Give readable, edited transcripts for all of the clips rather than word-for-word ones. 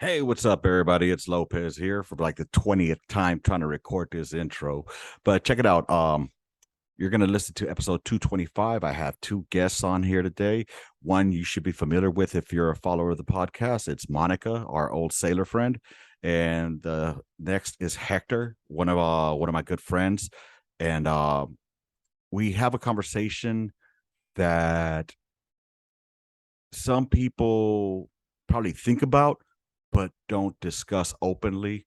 Hey, what's up, everybody? It's Lopez here for like the 20th time trying to record this intro. But check it out. You're going to listen to episode 225. I have two guests on here today. One you should be familiar with if you're a follower of the podcast. It's Monica, our old sailor friend. And the next is Hector, one of my good friends. And we have a conversation that some people probably think about but don't discuss openly.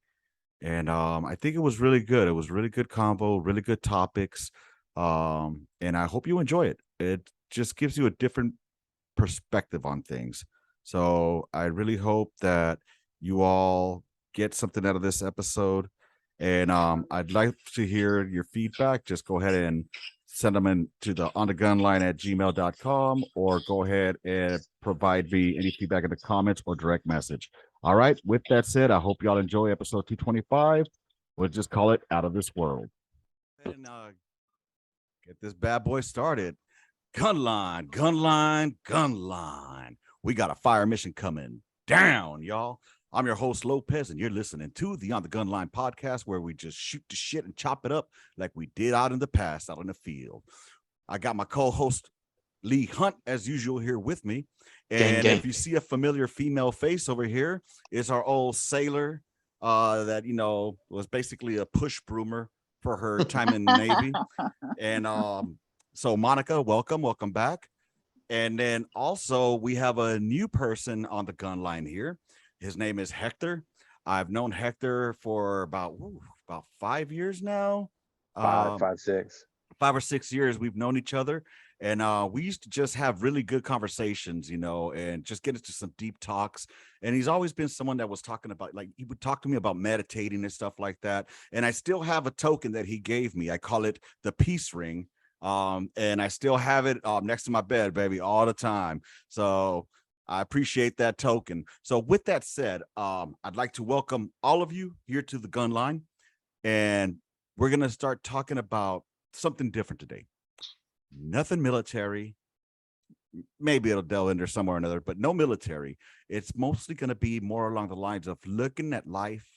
And I think it was really good. It was really good combo, really good topics. And I hope you enjoy it. It just gives you a different perspective on things. So I really hope that you all get something out of this episode. And I'd like to hear your feedback. Just go ahead and send them in to the on the gun line at gmail.com, or go ahead and provide me any feedback in the comments or direct message. All right. With that said, I hope y'all enjoy episode 225. We'll just call it Out of This World. And get this bad boy started. Gunline, gunline, gunline. We got a fire mission coming down, y'all. I'm your host, Lopez, and you're listening to the On the Gunline podcast, where we just shoot the shit and chop it up like we did out in the past, out in the field. I got my co-host, Lee Hunt, as usual, here with me. And if you see a familiar female face over here, it's our old sailor that, was basically a push broomer for her time in the Navy. And so, Monica, welcome back. And then also we have a new person on the gun line here. His name is Hector. I've known Hector for about 5 years now. Five, 6. 5 or 6 years we've known each other, and we used to just have really good conversations, and just get into some deep talks. And he's always been someone that was talking about, like, he would talk to me about meditating and stuff like that. And I still have a token that he gave me. I call it the peace ring. And I still have it next to my bed, baby, all the time. So I appreciate that token. So with that said, I'd like to welcome all of you here to the gun line, and we're going to start talking about something different today. Nothing military. Maybe it'll delve into somewhere or another, but no military. It's mostly going to be more along the lines of looking at life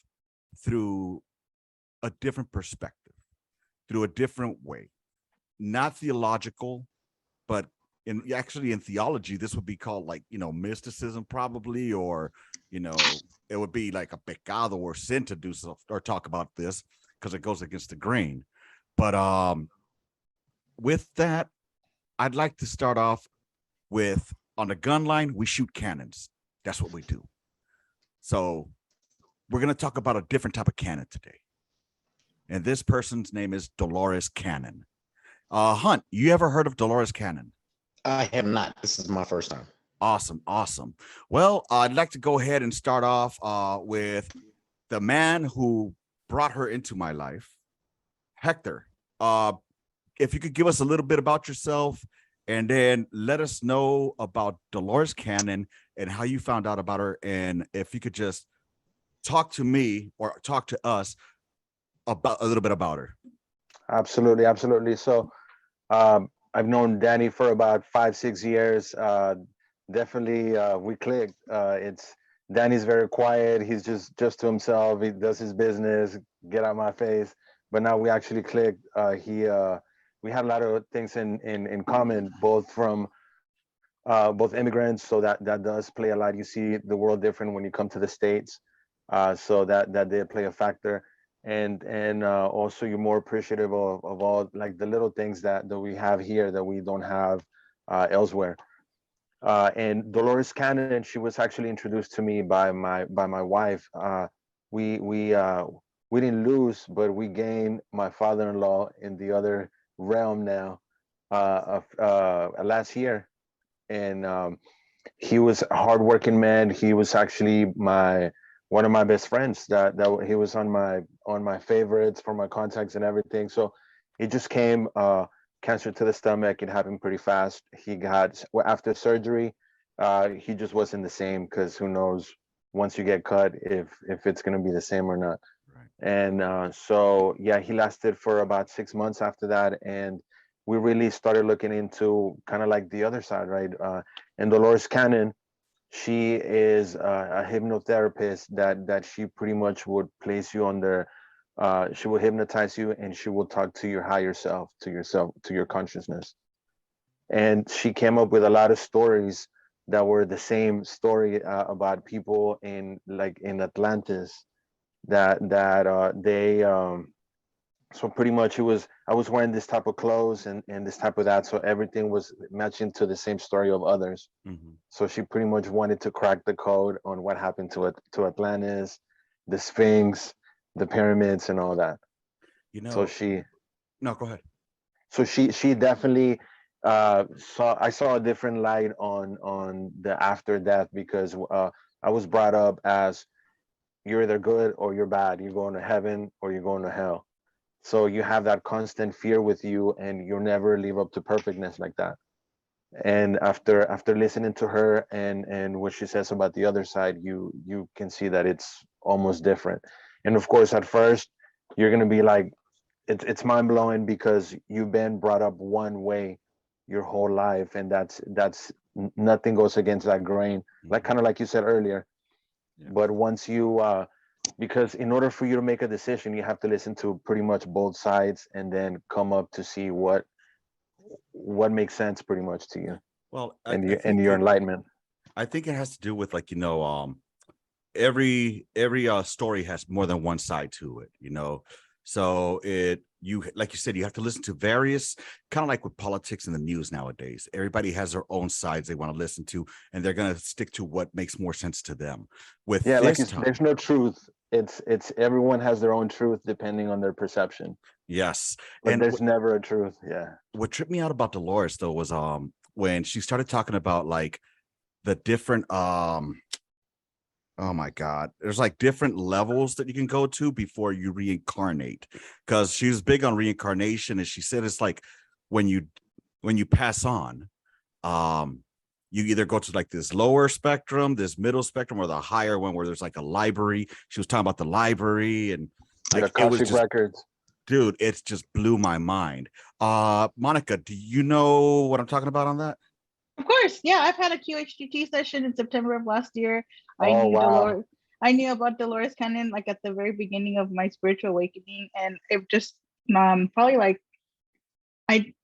through a different perspective, through a different way. Not theological, but in theology, this would be called, like, mysticism probably, or, it would be like a pecado or sin to do so or talk about this, because it goes against the grain. But with that, I'd like to start off with, on the gun line, we shoot cannons. That's what we do. So we're going to talk about a different type of cannon today. And this person's name is Dolores Cannon. Hunt, you ever heard of Dolores Cannon? I have not. This is my first time. Awesome. Well, I'd like to go ahead and start off with the man who brought her into my life, Hector. If you could give us a little bit about yourself, and then let us know about Dolores Cannon and how you found out about her. And if you could just talk to me or talk to us about a little bit about her. Absolutely. So I've known Danny for about 5, 6 years. Definitely, we clicked. It's Danny's very quiet. He's just to himself. He does his business. Get out my face. But now we actually clicked. We had a lot of things in common, both from both immigrants. So that does play a lot. You see the world different when you come to the States. So that did play a factor. And also, you're more appreciative of all, like, the little things that we have here that we don't have elsewhere. And Dolores Cannon, she was actually introduced to me by my wife. We didn't lose, but we gained my father-in-law in the other realm now, last year. And he was a hardworking man. He was actually one of my best friends. That he was on my favorites for my contacts and everything. So it just came, cancer to the stomach. It happened pretty fast. He got, well, after surgery, he just wasn't the same, because who knows once you get cut if it's going to be the same or not. Right. And so yeah, he lasted for about 6 months after that, and we really started looking into kind of like the other side, right? And Dolores Cannon, She is a hypnotherapist that she pretty much would place you under. She will hypnotize you, and she will talk to your higher self, to your consciousness. And she came up with a lot of stories that were the same story about people in like in Atlantis that they so pretty much it was I was wearing this type of clothes and this type of that, so everything was matching to the same story of others. Mhm. So she pretty much wanted to crack the code on what happened to it to Atlantis, the Sphinx, the pyramids, and all that. You So know, she no, go ahead. she definitely saw a different light on the after death because I was brought up as you're either good or you're bad. You're going to heaven or you're going to hell. So you have that constant fear with you, and you'll never live up to perfectness like that. And after listening to her and what she says about the other side, you can see that it's almost different. And of course, at first, you're gonna be like, it's mind blowing because you've been brought up one way your whole life, and that's nothing goes against that grain. Like Mhm. kind of like you said earlier, Yeah. but once you because in order for you to make a decision, you have to listen to pretty much both sides and then come up to see what makes sense pretty much to you Well, and your enlightenment. I think it has to do with like, every story has more than one side to it, so you like you said, you have to listen to various, kind of like with politics and the news nowadays. Everybody has their own sides they want to listen to, and they're going to stick to what makes more sense to them. With Yeah, like this it's, there's time, no truth. It's everyone has their own truth depending on their perception, yes. but And there's never a truth. Yeah. what tripped me out about Dolores though was when she started talking about like the different oh my God. There's like different levels that you can go to before you reincarnate. Because she was big on reincarnation, and she said it's like when you pass on, um, you either go to like this lower spectrum, this middle spectrum, or the higher one where there's like a library. She was talking about the library, and The like it was Akashic just, records. dude, it just blew my mind. Monica, do you know what I'm talking about on that? Of course, yeah. I've had a QHGT session in September of last year. I Oh knew wow. Dolores. I knew about Dolores Cannon like at the very beginning of my spiritual awakening, and it just probably like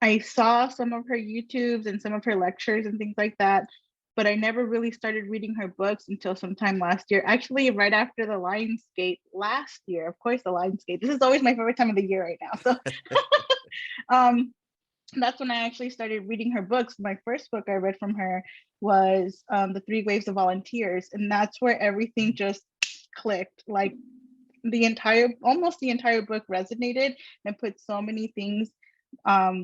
I saw some of her YouTubes and some of her lectures and things like that, but I never really started reading her books until sometime last year. Actually, right after the Lionsgate last year. Of course, the Lionsgate. This is always my favorite time of the year right now. So um that's when I actually started reading her books. My first book I read from her was The Three Waves of Volunteers. And that's where everything just clicked. Like almost the entire book resonated and put so many things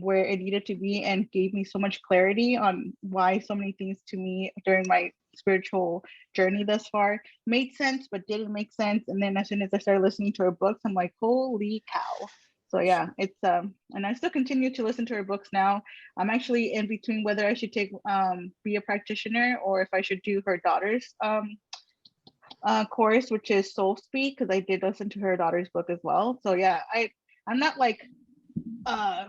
where it needed to be and gave me so much clarity on why so many things to me during my spiritual journey thus far made sense, but didn't make sense. And then as soon as I started listening to her books, I'm like, holy cow. So yeah, it's and I still continue to listen to her books now. I'm actually in between whether I should take be a practitioner or if I should do her daughter's course, which is Soul Speak, because I did listen to her daughter's book as well. So yeah, I'm not like uh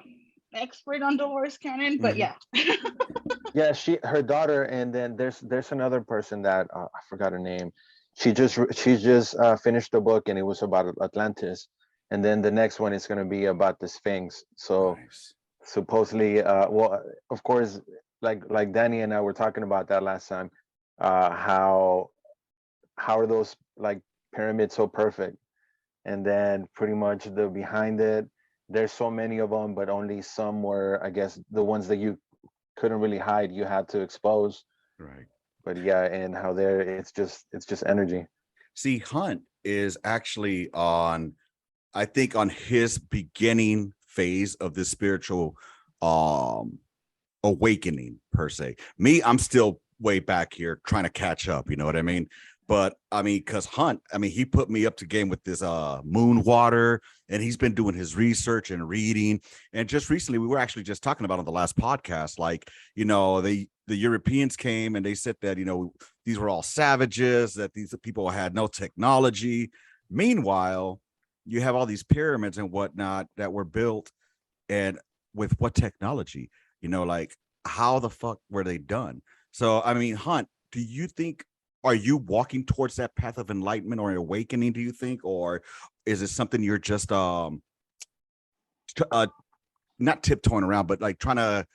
expert on Dolores Cannon, but Mhm. yeah. Yeah, her daughter, and then there's another person that I forgot her name. She just finished the book, and it was about Atlantis, and then the next one is going to be about the Sphinx. So Nice. supposedly, well, of course, like Danny and I were talking about that last time, how are those like pyramids so perfect, and then pretty much the behind it, there's so many of them, but only some were, I guess, the ones that you couldn't really hide, you had to expose. Right. But yeah, and how there it's just energy. See, Hunt is actually on, I think, on his beginning phase of this spiritual um awakening per se. Me, I'm still way back here trying to catch up, you know what I mean? But I mean, because Hunt, I mean, he put me up to game with this moon water, and he's been doing his research and reading. And just recently, we were actually just talking about on the last podcast, like, the Europeans came and they said that, these were all savages, that these people had no technology. Meanwhile, you have all these pyramids and whatnot that were built, and with what technology, like how the fuck were they done? So I mean, Hunt, do you think, are you walking towards that path of enlightenment or awakening, do you think? Or is it something you're just not tiptoeing around, but like trying to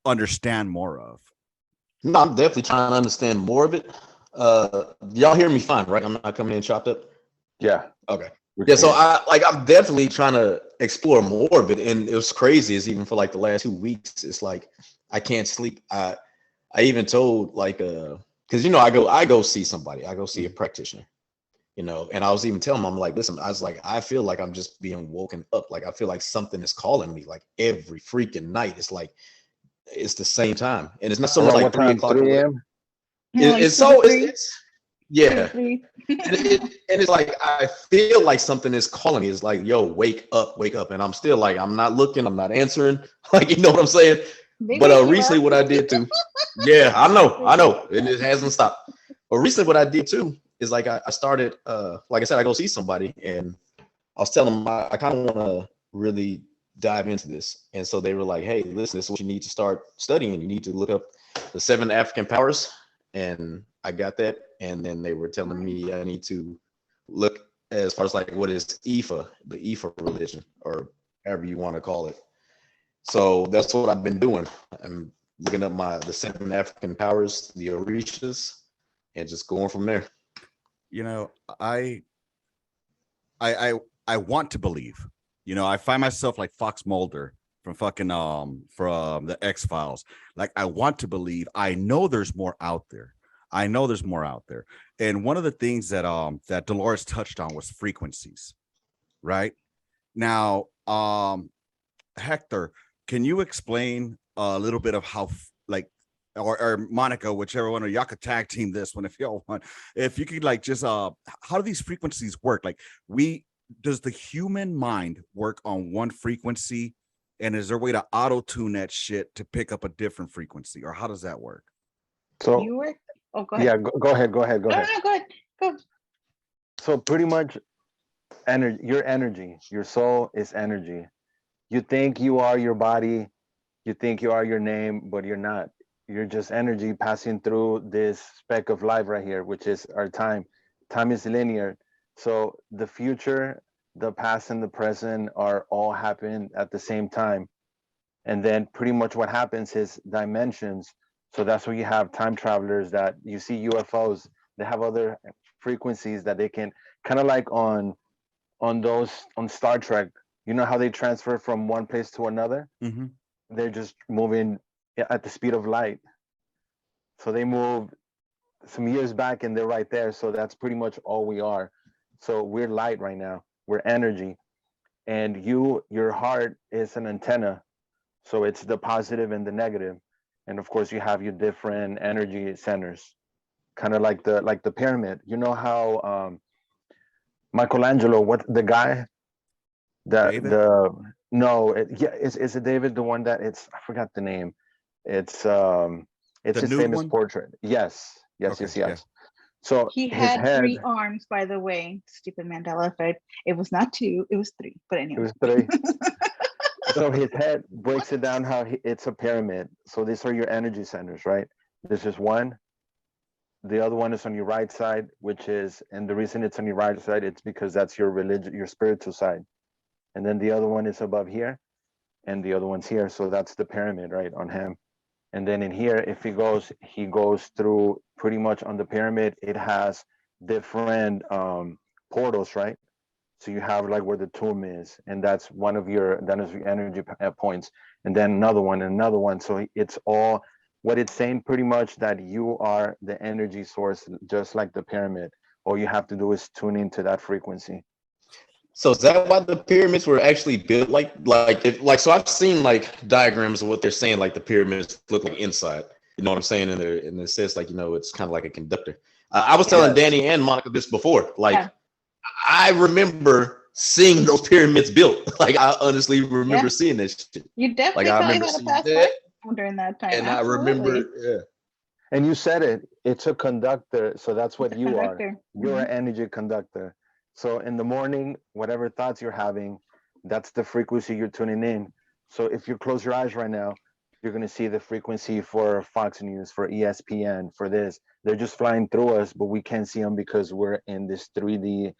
understand more of? No, I'm definitely trying to understand more of it. Y'all hear me fine, right? I'm not coming in chopped up. Yeah. Okay. we Yeah, can so hear I'm definitely trying to explore more of it, and it was crazy. Is even for like the last 2 weeks, it's like I can't sleep. I even told like because I go see somebody, I go see a practitioner, and I was even telling them, I'm like, listen, I was like, I feel like I'm just being woken up. Like I feel like something is calling me like every freaking night. It's like it's the same time, and it's not so you. much Around like what three time? o'clock. 3 a.m. Like It's two to so three, it's two to yeah. three. And it's like I feel like something is calling me. It's like, yo, wake up. And I'm still like, I'm not looking, I'm not answering. Like, you know what I'm saying? They But wake you recently up. what I did too, yeah, I They know. And it hasn't stopped. But recently what I did too is like I started like I said, I go see somebody and I was telling them I kind of want to really dive into this. And so they were like, hey, listen, this is what you need to start studying. You need to look up the 7 African powers. And I got that. And then they were telling me I need to look as far as like what is Ifa, the Ifa religion, or however you want to call it. So that's what I've been doing. I'm looking up the 7 African powers, the Orishas, and just going from there. You know, I want to believe. You know, I find myself like Fox Mulder from fucking from the X-Files. Like I want to believe. I know there's more out there. I know there's more out there. And one of the things that Dolores touched on was frequencies, right? Now, Hector, can you explain a little bit of how like or Monica, whichever one, or y'all could tag team this one if y'all want. If you could like just how do these frequencies work? Like does the human mind work on one frequency? And is there a way to auto tune that shit to pick up a different frequency? Or how does that work? So You work. Oh, go ahead. yeah, go ahead. Go ahead. Go No, ahead. no, go ahead. Go. So pretty much your energy, your soul is energy. You think you are your body, you think you are your name, but you're not. You're just energy passing through this speck of life right here, which is our time. Time is linear. So the future, the past, and the present are all happening at the same time. And then pretty much what happens is dimensions. So that's where you have time travelers that you see UFOs. They have other frequencies that they can kind of like on Star Trek. You know how they transfer from one place to another? Mm-hmm. They're just moving at the speed of light. So they moved some years back and they're right there. So that's pretty much all we are. So we're light right now. We're energy. And your heart is an antenna. So it's the positive and the negative. And of course you have your different energy centers. Kind of like the pyramid. You know how Michelangelo, what the guy that David? the no, yeah, is it David the one that it's I forgot the name. It's it's The his nude famous one? portrait. Yes, yes, Okay, yes, yeah. yes. So He his had head, 3 arms, by the way. Stupid Mandela effect. It was not 2, it was 3. But it anyway. was three. So his head breaks it down how it's a pyramid. So these are your energy centers, right? This is one. The other one is on your right side, which is, and the reason it's on your right side, it's because that's your religion, your spiritual side. And then the other one is above here, and the other one's here. So that's the pyramid, right, on him. And then in here, if he goes through pretty much on the pyramid, it has different portals, right? So you have like where the tomb is, and that is your energy points, and then another one and another one. So it's all what it's saying pretty much that you are the energy source, just like the pyramid. All you have to do is tune into that frequency. So is that why the pyramids were actually built so I've seen like diagrams of what they're saying, like the pyramids look like inside. You know what I'm saying? And it says like, it's kind of like a conductor. I was telling Yes. Danny and Monica this before. Like Yeah. I remember seeing those pyramids built. Like I honestly remember Yeah. seeing this shit. You Like definitely I probably remember had a seeing past that, life during that time. and I Absolutely. remember, yeah. And you said it, it's a conductor. So that's what The you are. conductor. You're an energy conductor. So in the morning, whatever thoughts you're having, that's the frequency you're tuning in. So if you close your eyes right now, you're going to see the frequency for Fox News, for ESPN, for this. They're just flying through us, but we can't see them because we're in this 3D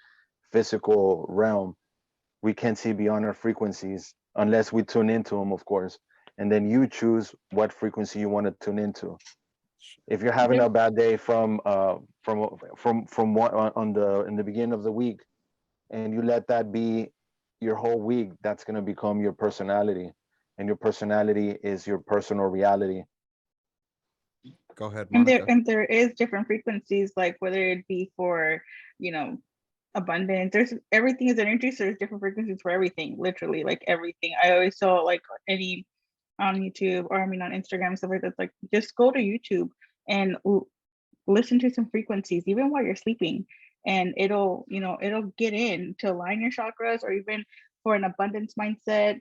physical realm. We can't see beyond our frequencies unless we tune into them, of course. And then you choose what frequency you want to tune into. If you're having a bad day from one on the in the beginning of the week, and you let that be your whole week, that's going to become your personality, and your personality is your personal reality. Go ahead, And Monica. there is different frequencies, like whether it be for, you know, abundance. There's everything is energy, so there's different frequencies for everything. Literally, like everything. I always saw like any on YouTube, or I mean on Instagram, stuff like that. Like just go to YouTube and listen to some frequencies, even while you're sleeping, and it'll, you know, it'll get in to align your chakras, or even for an abundance mindset,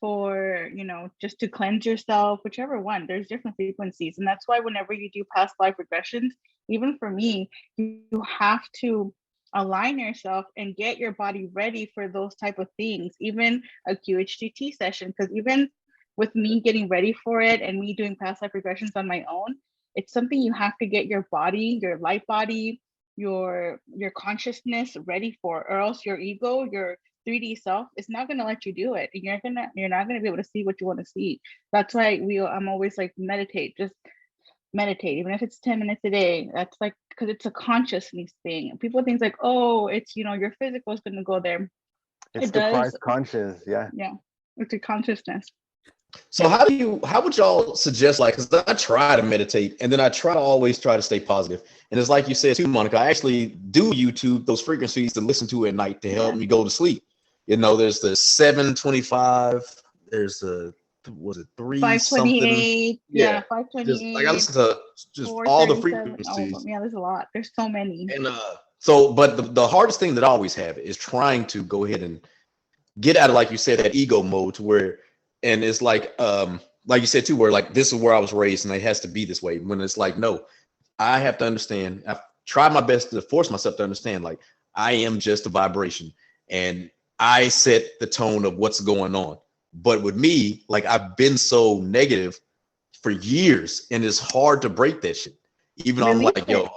for, you know, just to cleanse yourself, whichever one. There's different frequencies, and that's why whenever you do past life regressions, even for me, you have to align yourself and get your body ready for those type of things, even a QHGT session. Because even with me getting ready for it and me doing past life regressions on my own, it's something you have to get your body, your light body, your consciousness ready for, or else your ego, your 3D self is not going to let you do it. And you're not going to be able to see what you want to see. That's why I'm always like, meditate, just meditate, even if it's 10 minutes a day. That's like, because it's a consciousness thing. People think like, oh, it's, you know, your physical is going to go there. It's It the does. Christ conscious. Yeah. Yeah. It's a consciousness. So how would y'all suggest, like, because I try to meditate and then I try to always try to stay positive. And it's like you said too, Monica, I actually do YouTube, those frequencies to listen to at night to help me go to sleep. You know, there's the 725, there's the, was it 3 something? 528. Yeah, 528. Just, like I listen to just all the frequencies. Yeah, there's a lot. There's so many. And so, but the hardest thing that I always have is trying to go ahead and get out of, like you said, that ego mode to where, and it's like you said too, where like this is where I was raised and it has to be this way. When it's like, no, I have to understand. I've tried my best to force myself to understand, like, I am just a vibration and I set the tone of what's going on. But with me, like, I've been so negative for years and it's hard to break that shit. Even though I'm like, yo, okay.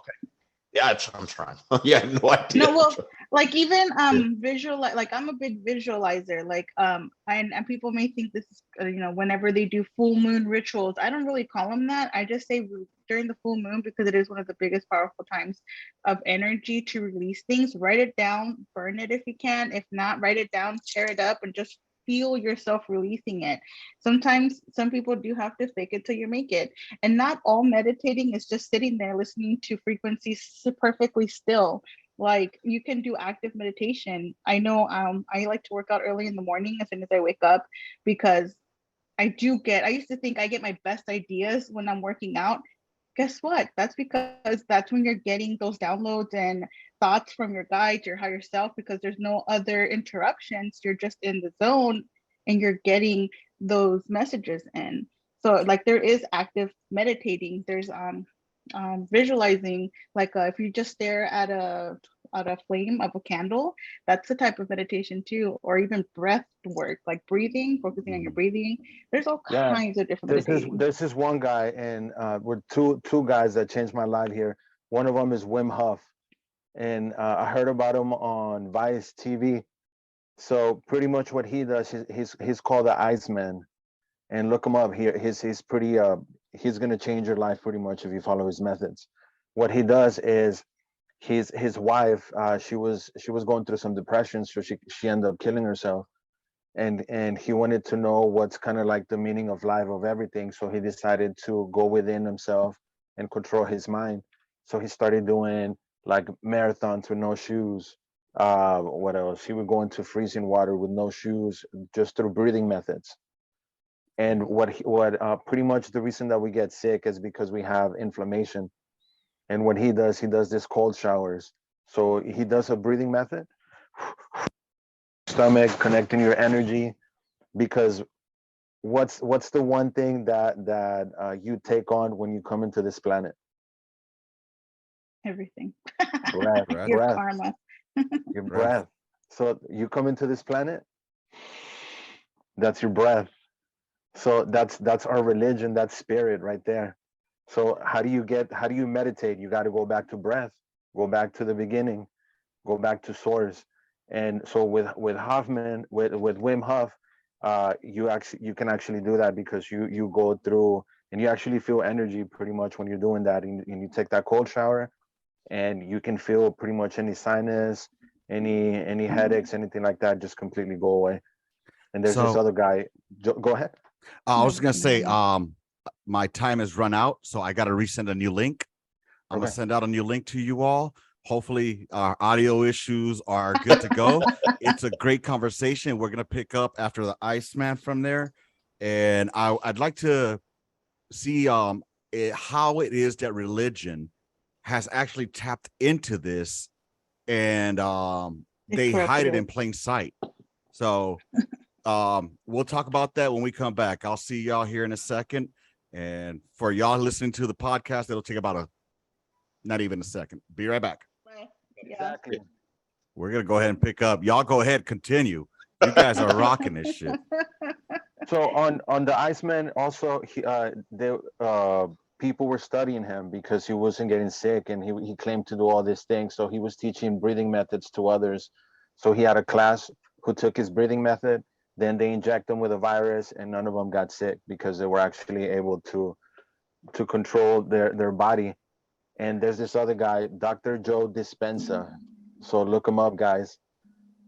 Yeah, I'm trying. Yeah, no idea. No, well, like even like I'm a big visualizer. Like and people may think this is you know, whenever they do full moon rituals, I don't really call them that. I just say during the full moon, because it is one of the biggest powerful times of energy to release things. Write it down, burn it if you can. If not, write it down, tear it up, and just feel yourself releasing it. Sometimes some people do have to fake it till you make it. And not all meditating is just sitting there listening to frequencies perfectly still. Like you can do active meditation. I know I like to work out early in the morning as soon as I wake up, because I used to think I get my best ideas when I'm working out. Guess what? That's because that's when you're getting those downloads and thoughts from your guides, your higher self, because there's no other interruptions. You're just in the zone and you're getting those messages in. So like there is active meditating. There's visualizing, like if you just stare at a flame of a candle, that's the type of meditation too. Or even breath work, like breathing, focusing on your breathing. There's all kinds of different meditations. There's this one guy, and we're two guys that changed my life here. One of them is Wim Hof, and I heard about him on Vice TV. So pretty much what he does, he's called the Iceman, and look him up. He's pretty he's gonna change your life pretty much if you follow his methods. What he does is his wife, she was going through some depression, so she ended up killing herself, and he wanted to know what's kind of like the meaning of life, of everything. So he decided to go within himself and control his mind. So he started doing like marathons with no shoes. What else? He would go into freezing water with no shoes, just through breathing methods. And pretty much the reason that we get sick is because we have inflammation. And what he does this cold showers. So he does a breathing method, stomach, connecting your energy, because what's the one thing that you take on when you come into this planet? Everything. Breath. Your breath. karma. Your breath. So you come into this planet, that's your breath. So that's our religion, that's spirit right there. So how do you meditate? You got to go back to breath, go back to the beginning, go back to source. And so with Hoffman, with Wim Hof, you can actually do that because you go through and you actually feel energy pretty much when you're doing that, and you take that cold shower, and you can feel pretty much any sinus, any headaches, anything like that, just completely go away. And there's this So other guy. Go ahead. I was No, gonna say, no. my time has run out, so I got to resend a new link. I'm gonna Okay. send out a new link to you all. Hopefully, our audio issues are good to go. It's a great conversation. We're gonna pick up after the Iceman from there, and I'd like to see how it is that religion has actually tapped into this, and It they hide corrupted it in it. plain sight. So we'll talk about that when we come back. I'll see y'all here in a second. And for y'all listening to the podcast, it'll take about not even a second. Be right back. Bye. Yeah. Exactly. We're gonna go ahead and pick up. Y'all go ahead, continue. You guys are rocking this shit. So on the Iceman also, people were studying him because he wasn't getting sick, and he claimed to do all these things. So he was teaching breathing methods to others. So he had a class who took his breathing method. Then they inject them with a virus, and none of them got sick because they were actually able to control their body. And there's this other guy, Dr. Joe Dispenza. So look him up, guys.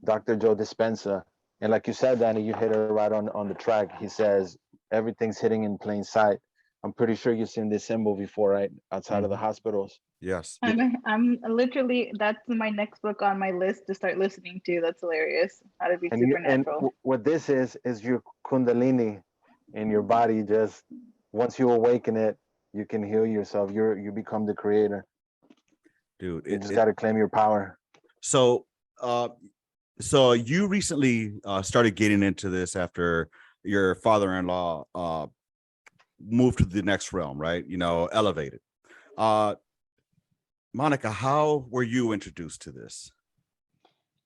Dr. Joe Dispenza. And like you said, Danny, you hit it right on the track. He says everything's hitting in plain sight. I'm pretty sure you've seen this symbol before, right? Outside of the Mhm. hospitals. Yes. I'm literally, that's my next book on my list to start listening to. That's hilarious. How to be supernatural. What this is your kundalini in your body. Just once you awaken it, you can heal yourself. You become the creator. Dude. You just got to claim your power. So so you recently started getting into this after your father-in-law moved to the next realm, right? You know, elevated. Monica, how were you introduced to this?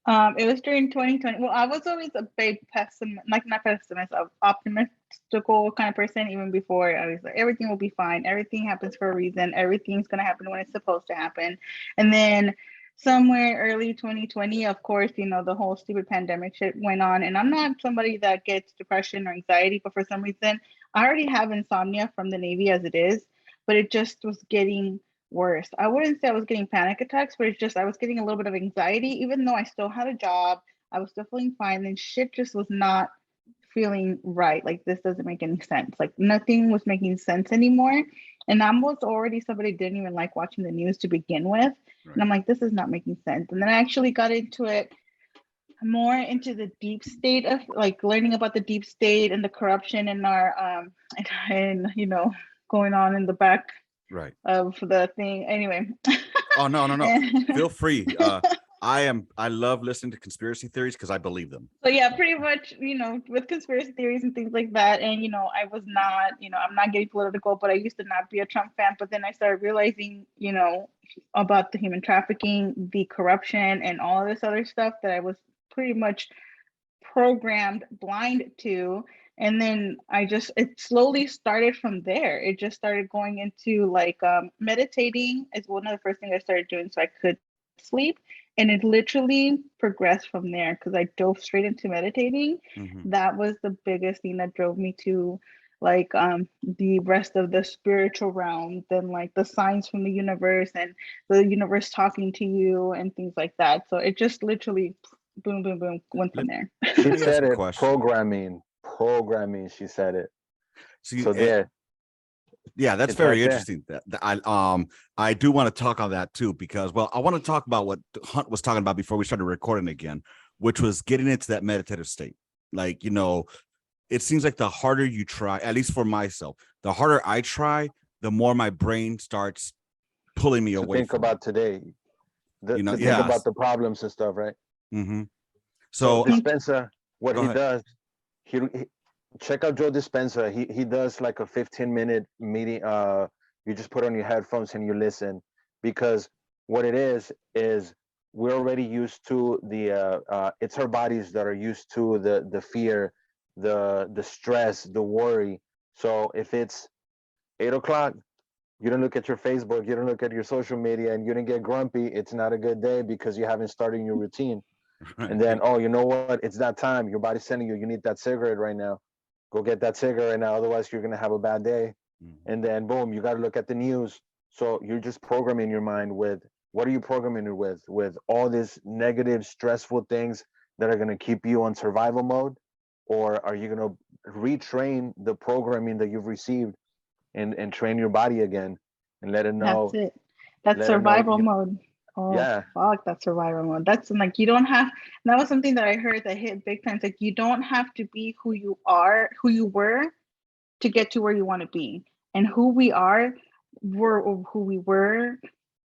It was during 2020. Well, I was always a big pessimist, like not pessimist, of optimistical kind of person. Even before, I was like, everything will be fine. Everything happens for a reason. Everything's gonna happen when it's supposed to happen. And then somewhere early 2020, of course, you know, the whole stupid pandemic shit went on. And I'm not somebody that gets depression or anxiety, but for some reason, I already have insomnia from the Navy as it is, but it just was getting worse. I wouldn't say I was getting panic attacks, but it's just I was getting a little bit of anxiety, even though I still had a job. I was still feeling fine, and shit just was not feeling right. Like, this doesn't make any sense. Like, nothing was making sense anymore. And I was already somebody who didn't even like watching the news to begin with. Right. And I'm like, this is not making sense. And then I actually got into it more into the deep state of like learning about the deep state and the corruption in our and you know, going on in the back Right. of the thing. Anyway. Oh, no. And Feel free. I love listening to conspiracy theories because I believe them. so yeah, pretty much, you know, with conspiracy theories and things like that. And you know, I was not, you know, I'm not getting political, but I used to not be a Trump fan. But then I started realizing, you know, about the human trafficking, the corruption, and all of this other stuff that I was pretty much programmed blind to. And then it slowly started from there. It just started going into like meditating is one of the first things I started doing so I could sleep. And it literally progressed from there because I dove straight into meditating. Mhm. That was the biggest thing that drove me to like the rest of the spiritual realm, then like the signs from the universe and the universe talking to you and things like that. So it just literally boom, boom, boom, went from Let, there. let She me ask said a it. question. Programming. She said it. See, So there, yeah, that's it's right very there. interesting. I do want to talk on that too because, well, I want to talk about what Hunt was talking about before we started recording again, which was getting into that meditative state. Like, you know, it seems like the harder you try, at least for myself, the harder I try, the more my brain starts pulling me To away think from about it. today, You know, to think yeah. about the problems and stuff, right? Mm-hmm. So So Dispenza, what go he ahead. does, he check out Joe Dispenza. He does like a 15-minute meeting. You just put on your headphones and you listen, because what it is we're already used to the it's our bodies that are used to the fear the stress, the worry. So if it's 8 o'clock, you don't look at your Facebook, you don't look at your social media, and you don't get grumpy, it's not a good day because you haven't started your routine. And then, oh, you know what? It's that time. Your body's telling you need that cigarette right now. Go get that cigarette right now. Otherwise, you're gonna have a bad day. And then, boom, you got to look at the news. So you're just programming your mind with what are you programming it with? With all these negative, stressful things that are gonna keep you on survival mode, or are you gonna retrain the programming that you've received and train your body again and let it That's know, it. That's let it know, survival mode. Oh, yeah, fuck, that's survival mode. That's like you don't have. That was something that I heard that hit big time. It's like you don't have to be who you are, who you were, to get to where you want to be. And who we are, who we were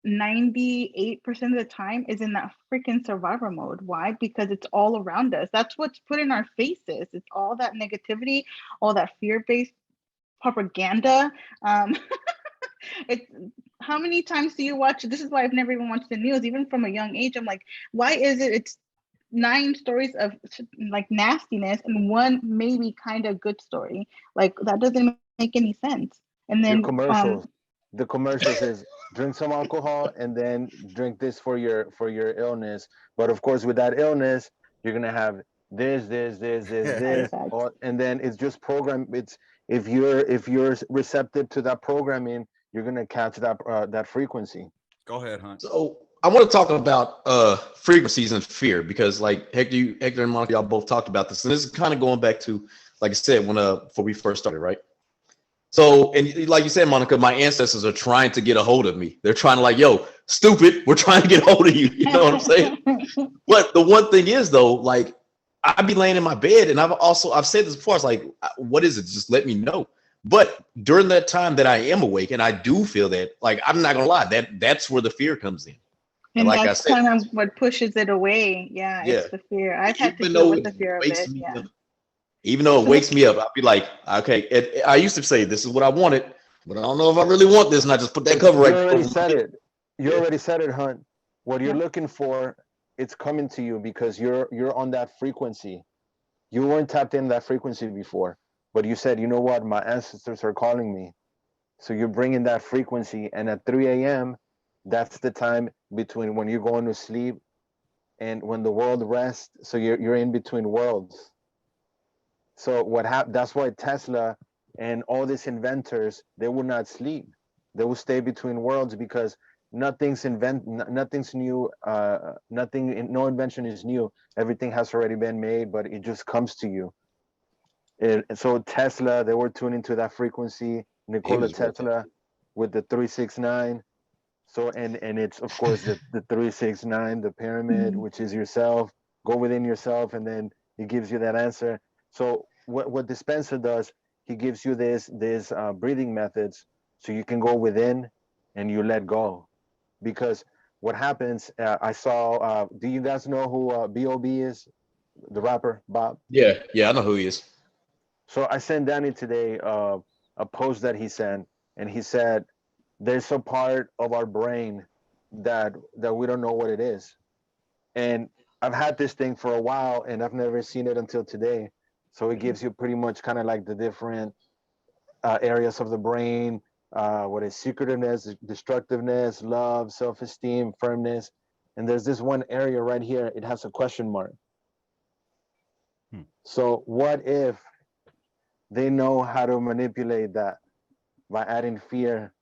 98% of the time is in that freaking survivor mode. Why? Because it's all around us. That's what's put in our faces. It's all that negativity, all that fear-based propaganda. Um, it's how many times do you watch? This is why I've never even watched the news, even from a young age. I'm like, why is it? It's 9 stories of like nastiness and one maybe kind of good story. Like that doesn't make any sense. And your then commercials. The commercials is drink some alcohol and then drink this for your illness. But of course, with that illness, you're gonna have side this, effects. or, and then it's just program. It's if you're receptive to that programming, you're gonna catch that that frequency. Go ahead, Hunt. So I want to talk about frequencies and fear because like Hector and Monica, y'all both talked about this, and this is kind of going back to like I said when before we first started, right? So and like you said, Monica, my ancestors are trying to get a hold of me. They're trying to like, yo, stupid, we're trying to get a hold of you. You know what I'm saying? But the one thing is though, like I'd be laying in my bed, and I've said this before. It's like, what is it? Just let me know. But during that time that I am awake, and I do feel that, like I'm not gonna lie, that's where the fear comes in. And And like I that's said, kind of what pushes it away. Yeah, yeah, it's the fear. I've had to even deal though with it the fear of wakes it. me Yeah. up, even though it So wakes me up, I'll be like, okay. I used to say this is what I wanted, but I don't know if I really want this, and I just put that cover You right already over my said head. it. You Yeah, already said it, Hunt. What you're yeah. looking for, it's coming to you because you're on that frequency. You weren't tapped in that frequency before, but you said, you know what, my ancestors are calling me. So you're bringing that frequency, and at 3 a.m., that's the time between when you're going to sleep and when the world rests. So you're in between worlds. So what happened? That's why Tesla and all these inventors, they will not sleep. They will stay between worlds because nothing's new. No invention is new. Everything has already been made, but it just comes to you. So Tesla, they were tuning to that frequency. he Nikola was real Tesla with the 369. So and it's of course the 369, the pyramid, Mhm. which is yourself. Go within yourself, and then he gives you that answer. So what Dispenser does, he gives you this breathing methods, so you can go within and you let go. Because what happens? I saw. Do you guys know who Bob is? The rapper Bob. Yeah, yeah, I know who he is. So I sent Danny today a post that he sent, and he said there's a part of our brain that we don't know what it is. And I've had this thing for a while, and I've never seen it until today. So it gives you pretty much kind of like the different areas of the brain. What is secretiveness, destructiveness, love, self-esteem, firmness. And there's this one area right here. It has a question mark. Hmm. So what if they know how to manipulate that by adding fear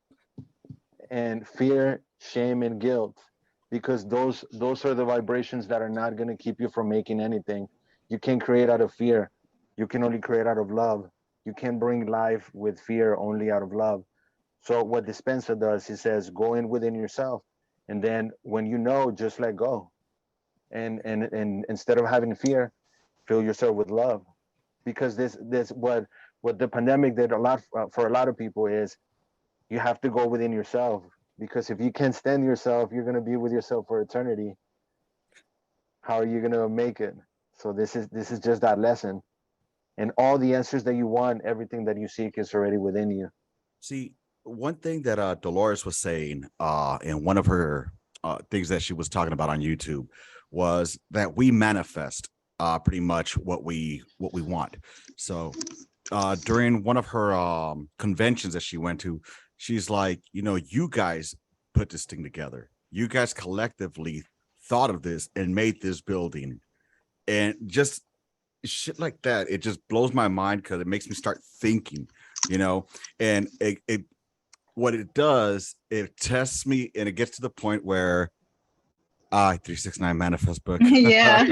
and fear, shame, and guilt, because those are the vibrations that are not going to keep you from making anything. You can't create out of fear. You can only create out of love. You can't bring life with fear, only out of love. So what Dispenser does, he says, go in within yourself, and then when you know, just let go, and instead of having fear, fill yourself with love, because this what the pandemic did a lot for a lot of people is you have to go within yourself, because if you can't stand yourself, you're going to be with yourself for eternity. How are you going to make it? So this is just that lesson, and all the answers that you want, everything that you seek is already within you. See, one thing that Dolores was saying in one of her things that she was talking about on YouTube was that we manifest. pretty much what we want. So during one of her conventions that she went to, she's like, you guys put this thing together. You guys collectively thought of this and made this building, and just shit like that. It just blows my mind because it makes me start thinking, and it what it does, it tests me, and it gets to the point where 369 manifest book. Yeah.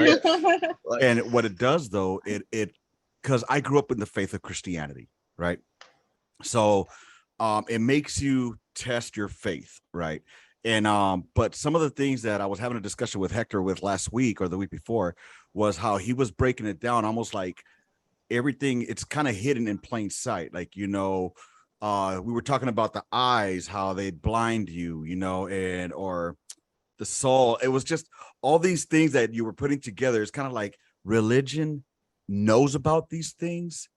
And what it does though, it because I grew up in the faith of Christianity, right? So it makes you test your faith, right? And but some of the things that I was having a discussion with Hector with last week or the week before was how he was breaking it down almost like everything, it's kind of hidden in plain sight. Like, we were talking about the eyes, how they blind you, and or the soul. It was just all these things that you were putting together. It's kind of like religion knows about these things.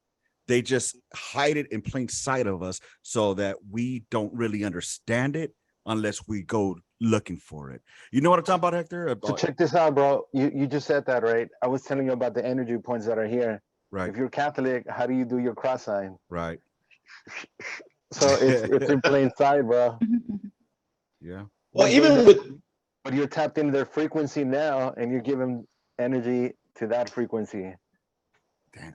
They just hide it in plain sight of us so that we don't really understand it unless we go looking for it. You know what I'm talking about, Hector? So check this out, bro. You just said that, right? I was telling you about the energy points that are here. Right. If you're Catholic, how do you do your cross sign? Right. So it's in plain sight, bro. Yeah. Well, even with But you're tapped into their frequency now, and you're giving energy to that frequency. Damn.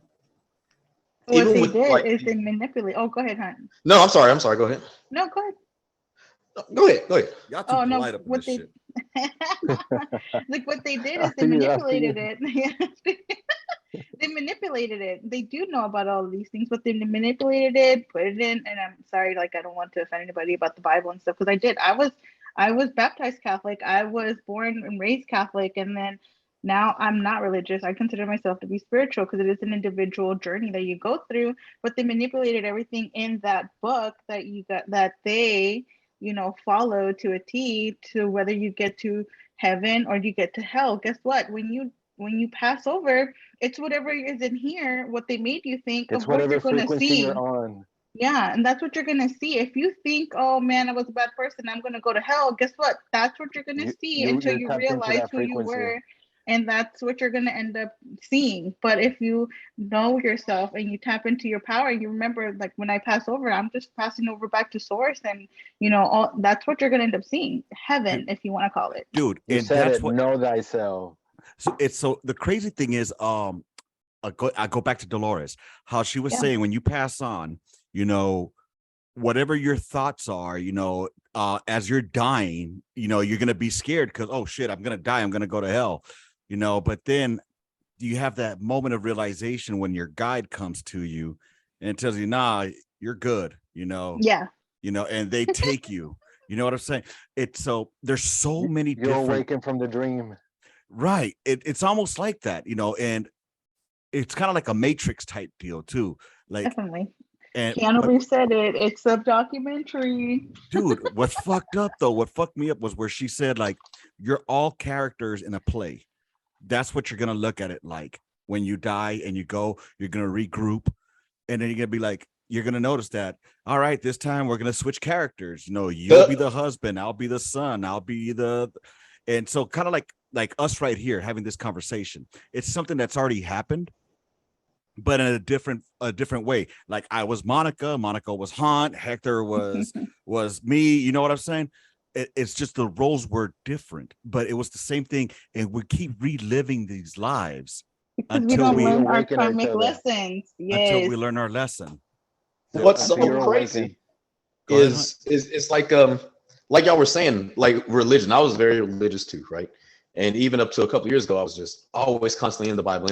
What Even they with, did like- is they manipulate. Oh, go ahead, hon. no, I'm sorry. Go ahead. No, go ahead. Go ahead. Y'all too Oh no, polite up in what this they shit. like what they did is they I see you. manipulated it. They manipulated it. They do know about all of these things, but they manipulated it, put it in. And I'm sorry, like I don't want to offend anybody about the Bible and stuff, because I did. I was baptized Catholic. I was born and raised Catholic, and then now I'm not religious. I consider myself to be spiritual because it is an individual journey that you go through. But they manipulated everything in that book that you got, that they follow to a T, to whether you get to heaven or you get to hell. Guess what? When you pass over, it's whatever is in here, what they made you think It's of what whatever you're going to frequency see. you're on. Yeah, and that's what you're gonna see. If you think, oh man, I was a bad person, I'm gonna go to hell, guess what? That's what you're gonna see until You're you tapped into realize that who you frequency. were, and that's what you're gonna end up seeing. But if you know yourself and you tap into your power, you remember, like when I pass over, I'm just passing over back to source, and all that's what you're gonna end up seeing. Heaven, if you want to call it. Dude, You and said that's it. what. Know thyself. So the crazy thing is, I go back to Dolores, how she was Yeah. saying when you pass on, whatever your thoughts are, as you're dying, you're gonna be scared because, oh shit, I'm gonna die, I'm gonna go to hell, but then you have that moment of realization when your guide comes to you and tells you, nah, you're good, Yeah. and they take you. You know what I'm saying? It's so there's so many You're different, awakened from the dream. right? It's almost like that, and it's kind of like a Matrix type deal too, like. Definitely. And Keanu Reeves said it. It's a documentary. dude, what fucked me up was where she said, like, you're all characters in a play. That's what you're gonna look at it like when you die and you go, you're gonna regroup, and then you're gonna be like, you're gonna notice that, all right, this time we're gonna switch characters. You'll be the husband, I'll be the son, I'll be the, and so kind of like us right here having this conversation. It's something that's already happened, but in a different way. Like I was Monica was Hunt, Hector was me. You know what I'm saying? It's just the roles were different, but it was the same thing, and we keep reliving these lives Because we until don't we learn our awaken karmic ourselves. lessons. until Yes. we learn our lesson. What's Until so you're crazy awakened. Go ahead, is it's like y'all were saying, like religion. I was very religious too, right? And even up to a couple years ago, I was just always constantly in the Bible.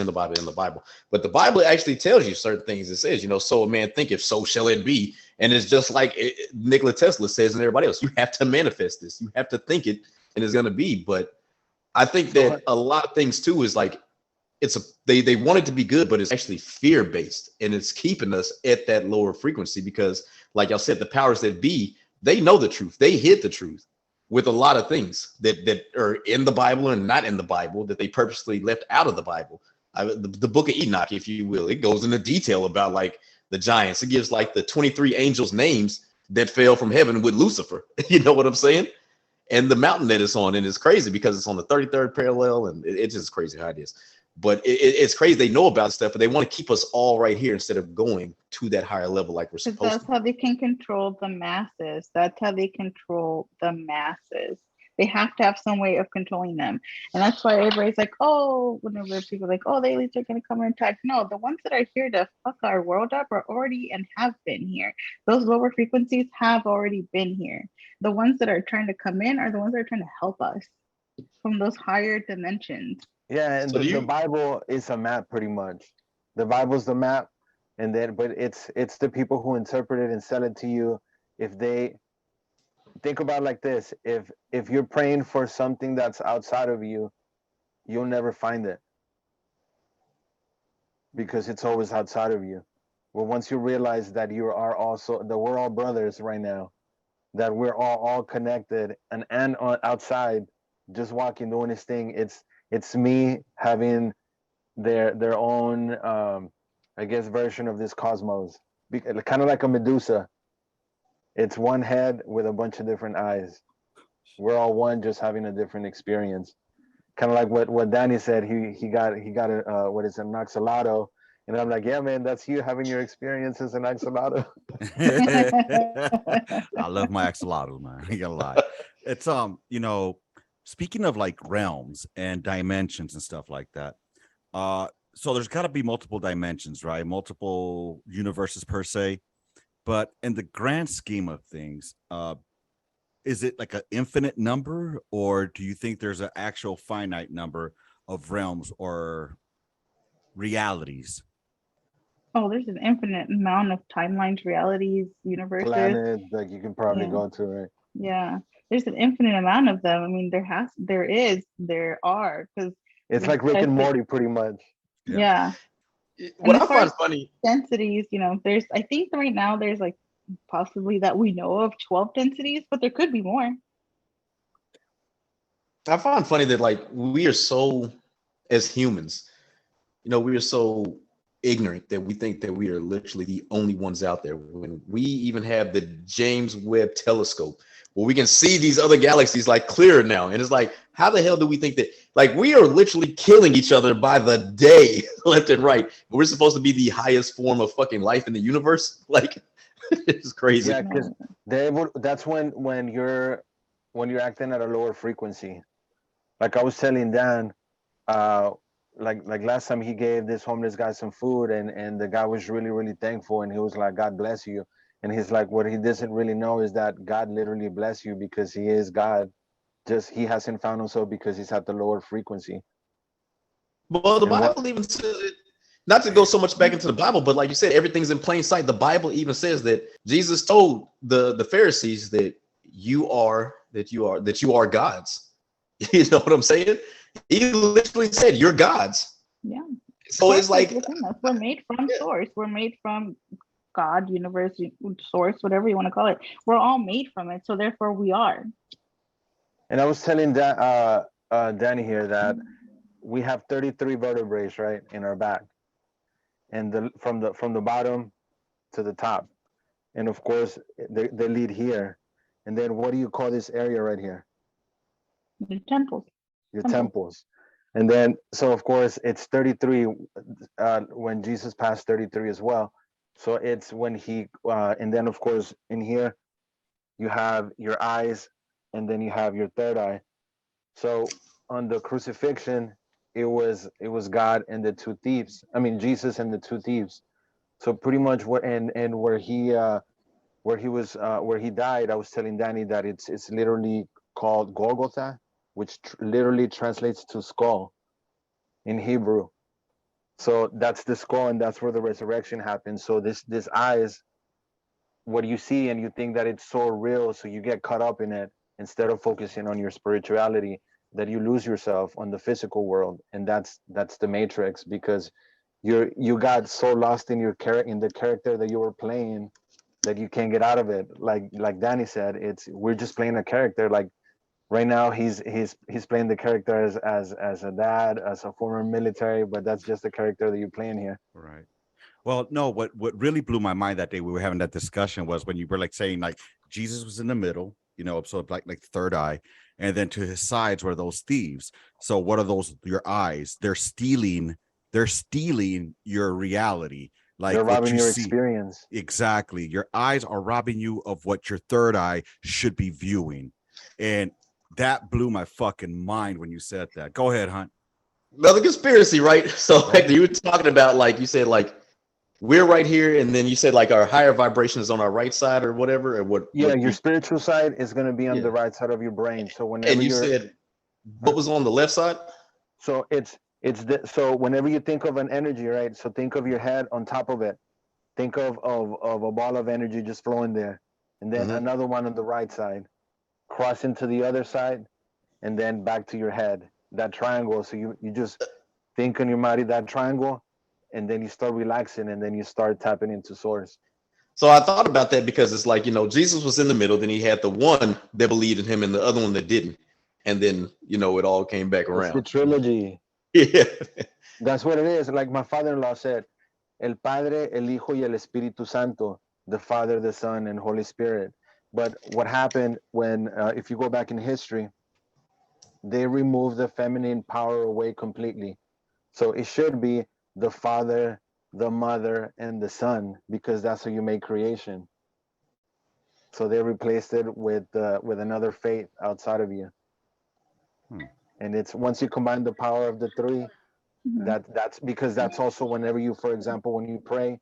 But the Bible actually tells you certain things. It says, so a man thinketh, so shall it be. And it's just like Nikola Tesla says and everybody else, you have to manifest this. You have to think it, and it's going to be. But I think that a lot of things too is like, they want it to be good, but it's actually fear based, and it's keeping us at that lower frequency because, like y'all said, the powers that be, they know the truth. They hid the truth with a lot of things that are in the Bible and not in the Bible that they purposely left out of the Bible. The book of Enoch, if you will, it goes into detail about like the giants. It gives like the 23 angels names that fell from heaven with Lucifer. You know what I'm saying? And the mountain that it's on, and it's crazy because it's on the 33rd parallel, and it's just crazy how it is. But it's crazy. They know about stuff, but they want to keep us all right here instead of going to that higher level like we're Because supposed that's to. how they can control the masses. That's how they control the masses. They have to have some way of controlling them. And that's why everybody's like, oh, whenever people are like, oh, the elites are going to come and attack. No, the ones that are here to fuck our world up are already and have been here. Those lower frequencies have already been here. The ones that are trying to come in are the ones that are trying to help us from those higher dimensions. Yeah, and So the Bible is a map pretty much. The Bible's the map, and then but it's the people who interpret it and sell it to you. If they think about it like this, if you're praying for something that's outside of you, you'll never find it because it's always outside of you. Well, once you realize that you are also that we're all brothers right now, that we're all connected and outside, just walking doing this thing. It's me having their own I guess version of this cosmos, kind of like a Medusa. It's one head with a bunch of different eyes. We're all one, just having a different experience. Kind of like what Danny said. He got a what is it, an axolotl, and I'm like, yeah, man, that's you having your experience as an axolotl. I love my axolotl, man. I ain't gonna lie. It's speaking of like realms and dimensions and stuff like that. So there's got to be multiple dimensions, right? Multiple universes per se. But in the grand scheme of things, is it like an infinite number, or do you think there's an actual finite number of realms or realities? Oh, there's an infinite amount of timelines, realities, universes. Planet that you can probably Yeah. go to, right? Yeah, there's an infinite amount of them. I mean, there are, because It's like Rick and Morty, pretty much. yeah. What And I as far find as funny, densities, there's, I think right now there's like possibly that we know of 12 densities, but there could be more. I find funny that like we are so, as humans, we are so ignorant that we think that we are literally the only ones out there when we even have the James Webb telescope where we can see these other galaxies like clearer now. And it's like, how the hell do we think that, like, we are literally killing each other by the day left and right? We're supposed to be the highest form of fucking life in the universe. Like, it's crazy. Yeah, because that's when you're acting at a lower frequency. Like I was telling Dan, like last time he gave this homeless guy some food, and the guy was really really thankful, and he was like, God bless you. And he's like, what he doesn't really know is that God literally bless you because he is God. Just he hasn't found himself because he's at the lower frequency. Well, the And what Bible even says it, not to go so much back into the Bible, but like you said, everything's in plain sight. The Bible even says that Jesus told the Pharisees that you are gods. You know what I'm saying? He literally said, "You're gods." Yeah. So Source it's is like within us. We're made from Yeah. source. We're made from God, universe, source, whatever you want to call it. We're all made from it. So therefore we are. And I was telling Danny here that we have 33 vertebrae, right, in our back, and from the bottom to the top, and of course they lead here. And then what do you call this area right here? The temples. Your Temple. temples. And then so of course it's 33 when Jesus passed 33 as well. So it's when he and then of course in here you have your eyes, and then you have your third eye. So on the crucifixion, it was God and the two thieves. I mean Jesus and the two thieves. So pretty much what and where he was where he died, I was telling Danny that it's literally called Golgotha, which literally translates to skull in Hebrew. So that's the skull, and that's where the resurrection happens. So this eyes, what you see, and you think that it's so real, so you get caught up in it instead of focusing on your spirituality, that you lose yourself on the physical world, and that's the matrix, because you got so lost in in the character that you were playing that you can't get out of it. Like Danny said, we're just playing a character. Like right now he's playing the character as a dad, as a former military, but that's just the character that you're playing here. Right. Well, no, what really blew my mind that day we were having that discussion was when you were like saying like Jesus was in the middle you know, so like the third eye, and then to his sides were those thieves. So what are those? Your eyes. They're stealing your reality, They're like what robbing you your see. experience. Exactly. Your eyes are robbing you of what your third eye should be viewing. And that blew my fucking mind when you said that. Go ahead, Hunt. Another conspiracy, right? So Hector, you were talking about, like you said, like we're right here, and then you said like our higher vibration is on our right side or whatever, or what? Yeah, What your spiritual side is going to be on yeah. the right side of your brain. So whenever And you you're, said what was on the left side? so so whenever you think of an energy, right? So think of your head on top of it. Think of a ball of energy just flowing there, and then Mhm. another one on the right side, cross into the other side, and then back to your head. That triangle. So you just think in your mind that triangle, and then you start relaxing, and then you start tapping into source. So I thought about that because it's like, Jesus was in the middle, then he had the one that believed in him and the other one that didn't. And then, it all came back It's the around. trilogy. Yeah. That's what it is. Like my father-in-law said, El Padre, El Hijo y El Espíritu Santo, the Father, the Son, and Holy Spirit. But what happened when, if you go back in history, they removed the feminine power away completely. So it should be the Father, the Mother, and the Son, because that's how you make creation. So they replaced it with another fate outside of you. Hmm. And it's once you combine the power of the three, Mhm. that's because that's also whenever you, for example, when you pray,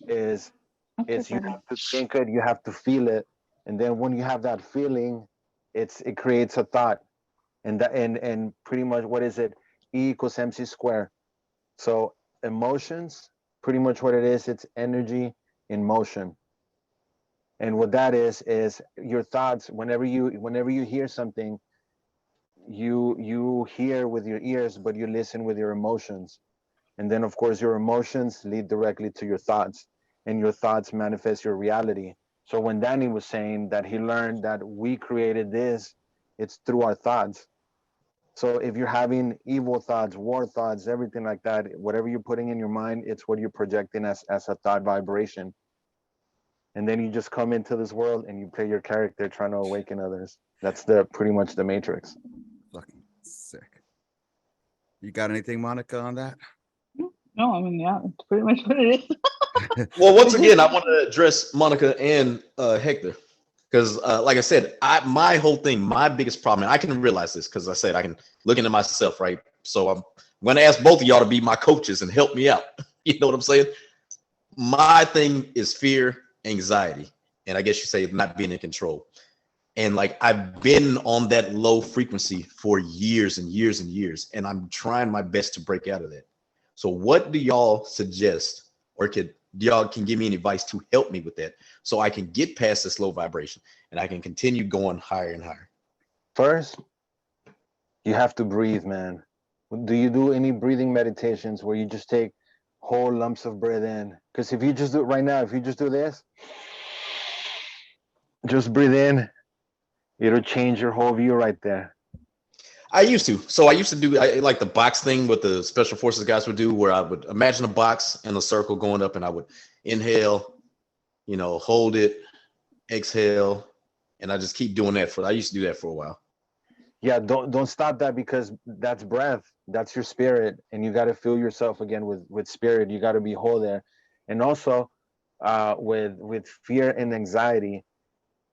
is Okay, it's you sorry. have to think it, you have to feel it, and then when you have that feeling, it creates a thought, and pretty much what is it? E equals mc square. So emotions, pretty much what it is, it's energy in motion. And what that is your thoughts. Whenever you hear something, you hear with your ears, but you listen with your emotions. And then of course your emotions lead directly to your thoughts, and your thoughts manifest your reality. So when Danny was saying that he learned that we created this, it's through our thoughts. So if you're having evil thoughts, war thoughts, everything like that, whatever you're putting in your mind, it's what you're projecting as a thought vibration. And then you just come into this world and you play your character trying to awaken others. That's the pretty much the matrix. Fucking sick. You got anything, Monica, on that? No, I mean, yeah, it's pretty much what it is. Well, once again, I want to address Monica and Hector. Because, like I said, my whole thing, my biggest problem, and I can realize this because I said I can look into myself, right? So I'm going to ask both of y'all to be my coaches and help me out. You know what I'm saying? My thing is fear, anxiety, and I guess you say not being in control. And like I've been on that low frequency for years and years and years, and I'm trying my best to break out of that. So what do y'all suggest, or y'all can give me any advice to help me with that, so I can get past this low vibration and I can continue going higher and higher? First, you have to breathe, man. Do you do any breathing meditations where you just take whole lumps of breath in? Because if you just do it right now, if you just do this, just breathe in, it'll change your whole view right there. I used to. So I used to do like the box thing what the special forces guys would do, where I would imagine a box and a circle going up, and I would inhale, hold it, exhale, and I just keep doing that I used to do that for a while. Yeah, don't stop that, because that's breath. That's your spirit, and you got to fill yourself again with spirit. You got to be whole there. And also, with fear and anxiety,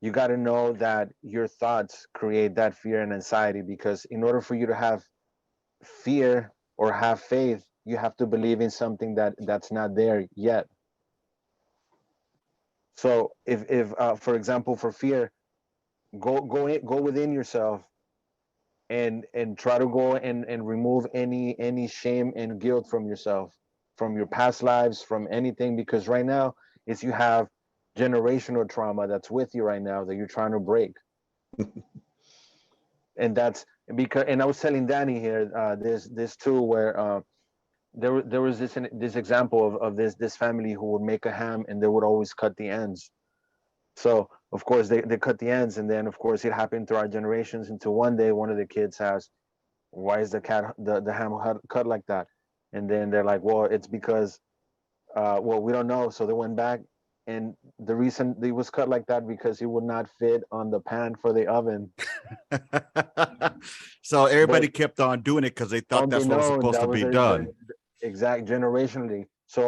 you got to know that your thoughts create that fear and anxiety, because in order for you to have fear or have faith, you have to believe in something that's not there yet. So if for example, for fear, go within yourself, and try to go and remove any shame and guilt from yourself, from your past lives, from anything, because right now is you have generational trauma that's with you right now that you're trying to break. And that's because, and I was telling Danny here, this too, where there was this example of this family who would make a ham, and they would always cut the ends. So of course they cut the ends, and then of course it happened through our generations, until one day one of the kids has, why is the ham cut like that? And then they're like, well, it's because well, we don't know. So they went back and the reason it was cut like that because it would not fit on the pan for the oven. So everybody But kept on doing it because they thought that's what was unbeknown, supposed that to was be done. the exact generationally. So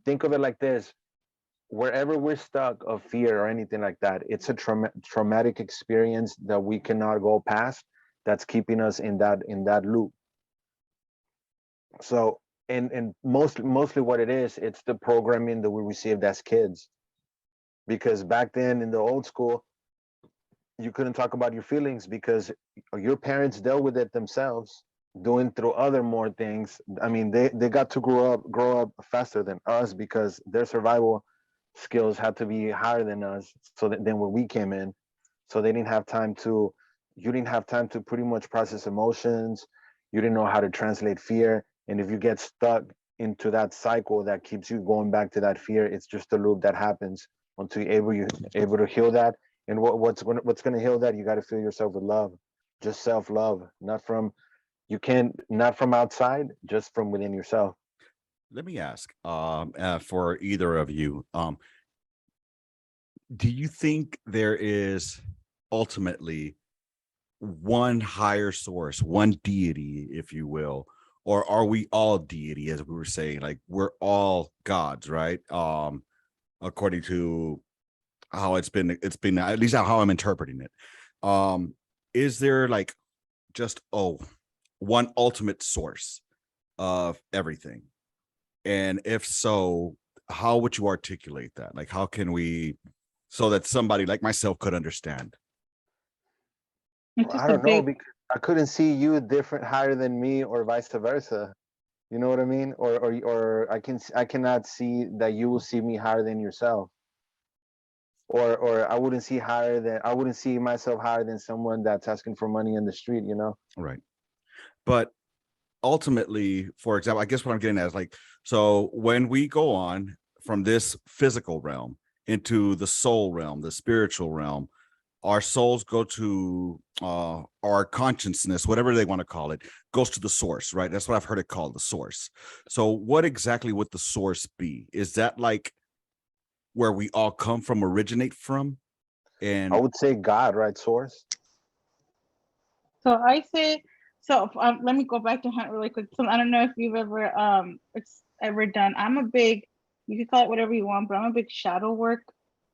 think of it like this: wherever we're stuck of fear or anything like that, it's a traumatic experience that we cannot go past. That's keeping us in that loop. So, and mostly what it is, it's the programming that we received as kids. Because back then in the old school, you couldn't talk about your feelings because your parents dealt with it themselves, doing through other more things. I mean, they got to grow up faster than us because their survival skills had to be higher than us. So than when we came in, so they didn't have time to. You didn't have time to pretty much process emotions. You didn't know how to translate fear, and if you get stuck into that cycle that keeps you going back to that fear, it's just a loop that happens until you're able to heal that. And what's going to heal that? You got to fill yourself with love, just self love, not from you can't not from outside, just from within yourself. Let me ask, for either of you, do you think there is ultimately one higher source, one deity, if you will, or are we all deity, as we were saying, like we're all gods, right? According to how it's been at least how I'm interpreting it. Is there like just one ultimate source of everything? And if so, how would you articulate that? Like, how can we, so that somebody like myself could understand? It's I just a don't know big, because I couldn't see you different higher than me or vice versa. You know what I mean? Or I cannot see that you will see me higher than yourself. Or I wouldn't see myself higher than someone that's asking for money in the street, you know? Right. But ultimately, for example, I guess what I'm getting at is like, so when we go on from this physical realm into the soul realm, the spiritual realm, our souls go to our consciousness, whatever they want to call it, goes to the source, right? That's what I've heard it called, the source. So what exactly would the source be? Is that like where we all come from, originate from? I And would say God, right? Source. so I say, so let me go back to Hunt really quick. So I don't know if you've ever it's ever done. I'm a big, you can call it whatever you want, but I'm a big shadow work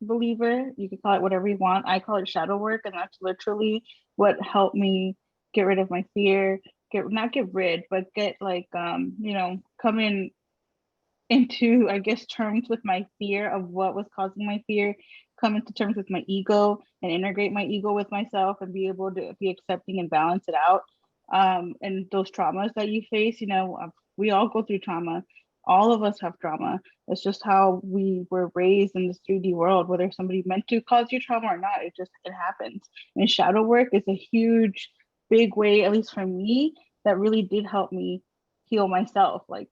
believer. You can call it whatever you want. I call it shadow work, and that's literally what helped me get rid of my fear. Not get rid, but get like come into, I guess, terms with my fear of what was causing my fear, come into terms with my ego and integrate my ego with myself and be able to be accepting and balance it out. And those traumas that you face, we all go through trauma. All of us have trauma. It's just how we were raised in this 3D world, whether somebody meant to cause you trauma or not, it happens. And shadow work is a huge, big way, at least for me, that really did help me heal myself. Like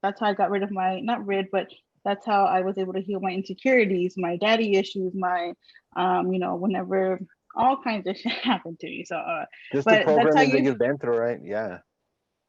that's how I got rid of not rid, but that's how I was able to heal my insecurities, my daddy issues, my, whenever all kinds of shit happened to me. So, Just the but that's how programming that you, you've been through, right? Yeah.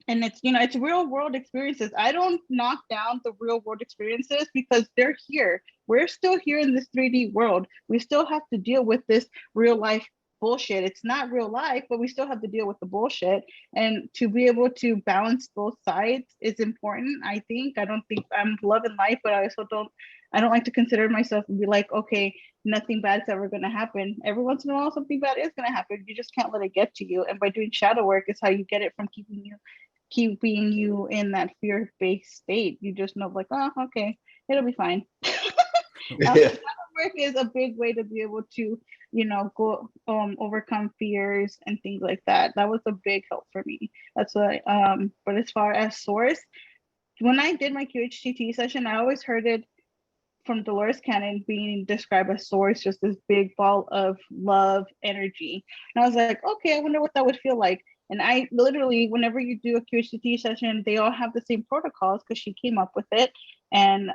and it's real world experiences. I don't knock down the real world experiences because they're here. We're still here in this 3D world. We still have to deal with this real life bullshit. It's not real life, but we still have to deal with the bullshit. And to be able to balance both sides is important. I think. I don't think I'm loving life, but I don't like to consider myself and be like, okay, nothing bad's ever gonna happen. Every once in a while something bad is gonna happen. You just can't let it get to you. And by doing shadow work is how you get it from keeping you in that fear-based state. You just know, like, oh, okay, it'll be fine. Yeah. Work is a big way to be able to, go overcome fears and things like that. That was a big help for me. That's what. But as far as source, when I did my QHTT session, I always heard it from Dolores Cannon being described as source, just this big ball of love energy. And I was like, okay, I wonder what that would feel like. And I literally, whenever you do a QHCT session, they all have the same protocols because she came up with it. And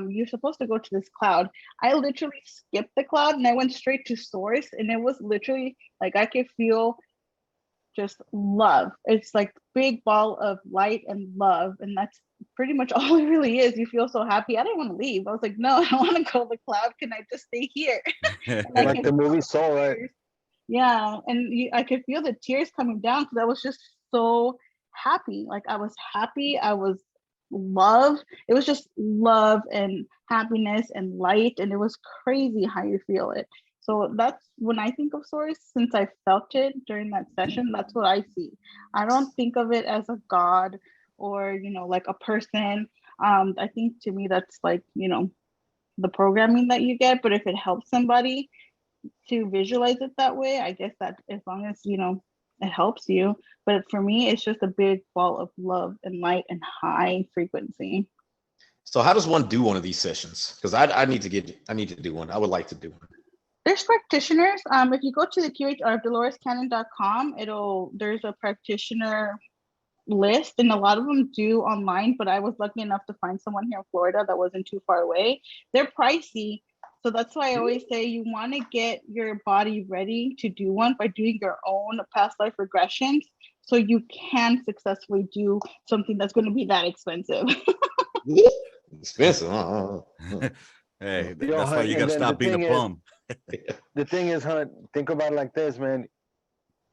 you're supposed to go to this cloud. I literally skipped the cloud and I went straight to source. And it was literally like I could feel just love. It's like big ball of light and love, and that's pretty much all it really is. You feel so happy. I didn't want to leave. I was like, no, I don't want to go to the cloud. Can I just stay here? And I Like could the feel movie the Soul, right? tears. Yeah, and I could feel the tears coming down because I was just so happy. Like I was happy. I was love. It was just love and happiness and light, and it was crazy how you feel it. So that's when I think of source, since I felt it during that session, that's what I see. I don't think of it as a god or, like a person. I think to me that's like, the programming that you get, but if it helps somebody to visualize it that way, I guess that as long as, it helps you. But for me, it's just a big ball of love and light and high frequency. So how does one do one of these sessions? Because I need to do one. I would like to do one. There's practitioners. If you go to the QH or DoloresCannon.com, there's a practitioner list, and a lot of them do online, but I was lucky enough to find someone here in Florida that wasn't too far away. They're pricey. So that's why I always say you want to get your body ready to do one by doing your own past life regressions so you can successfully do something that's going to be that expensive. Expensive. Hey, Yo, that's why Hunt, you and gotta then stop being a bum. the thing is, Hunt, think about it like this, man.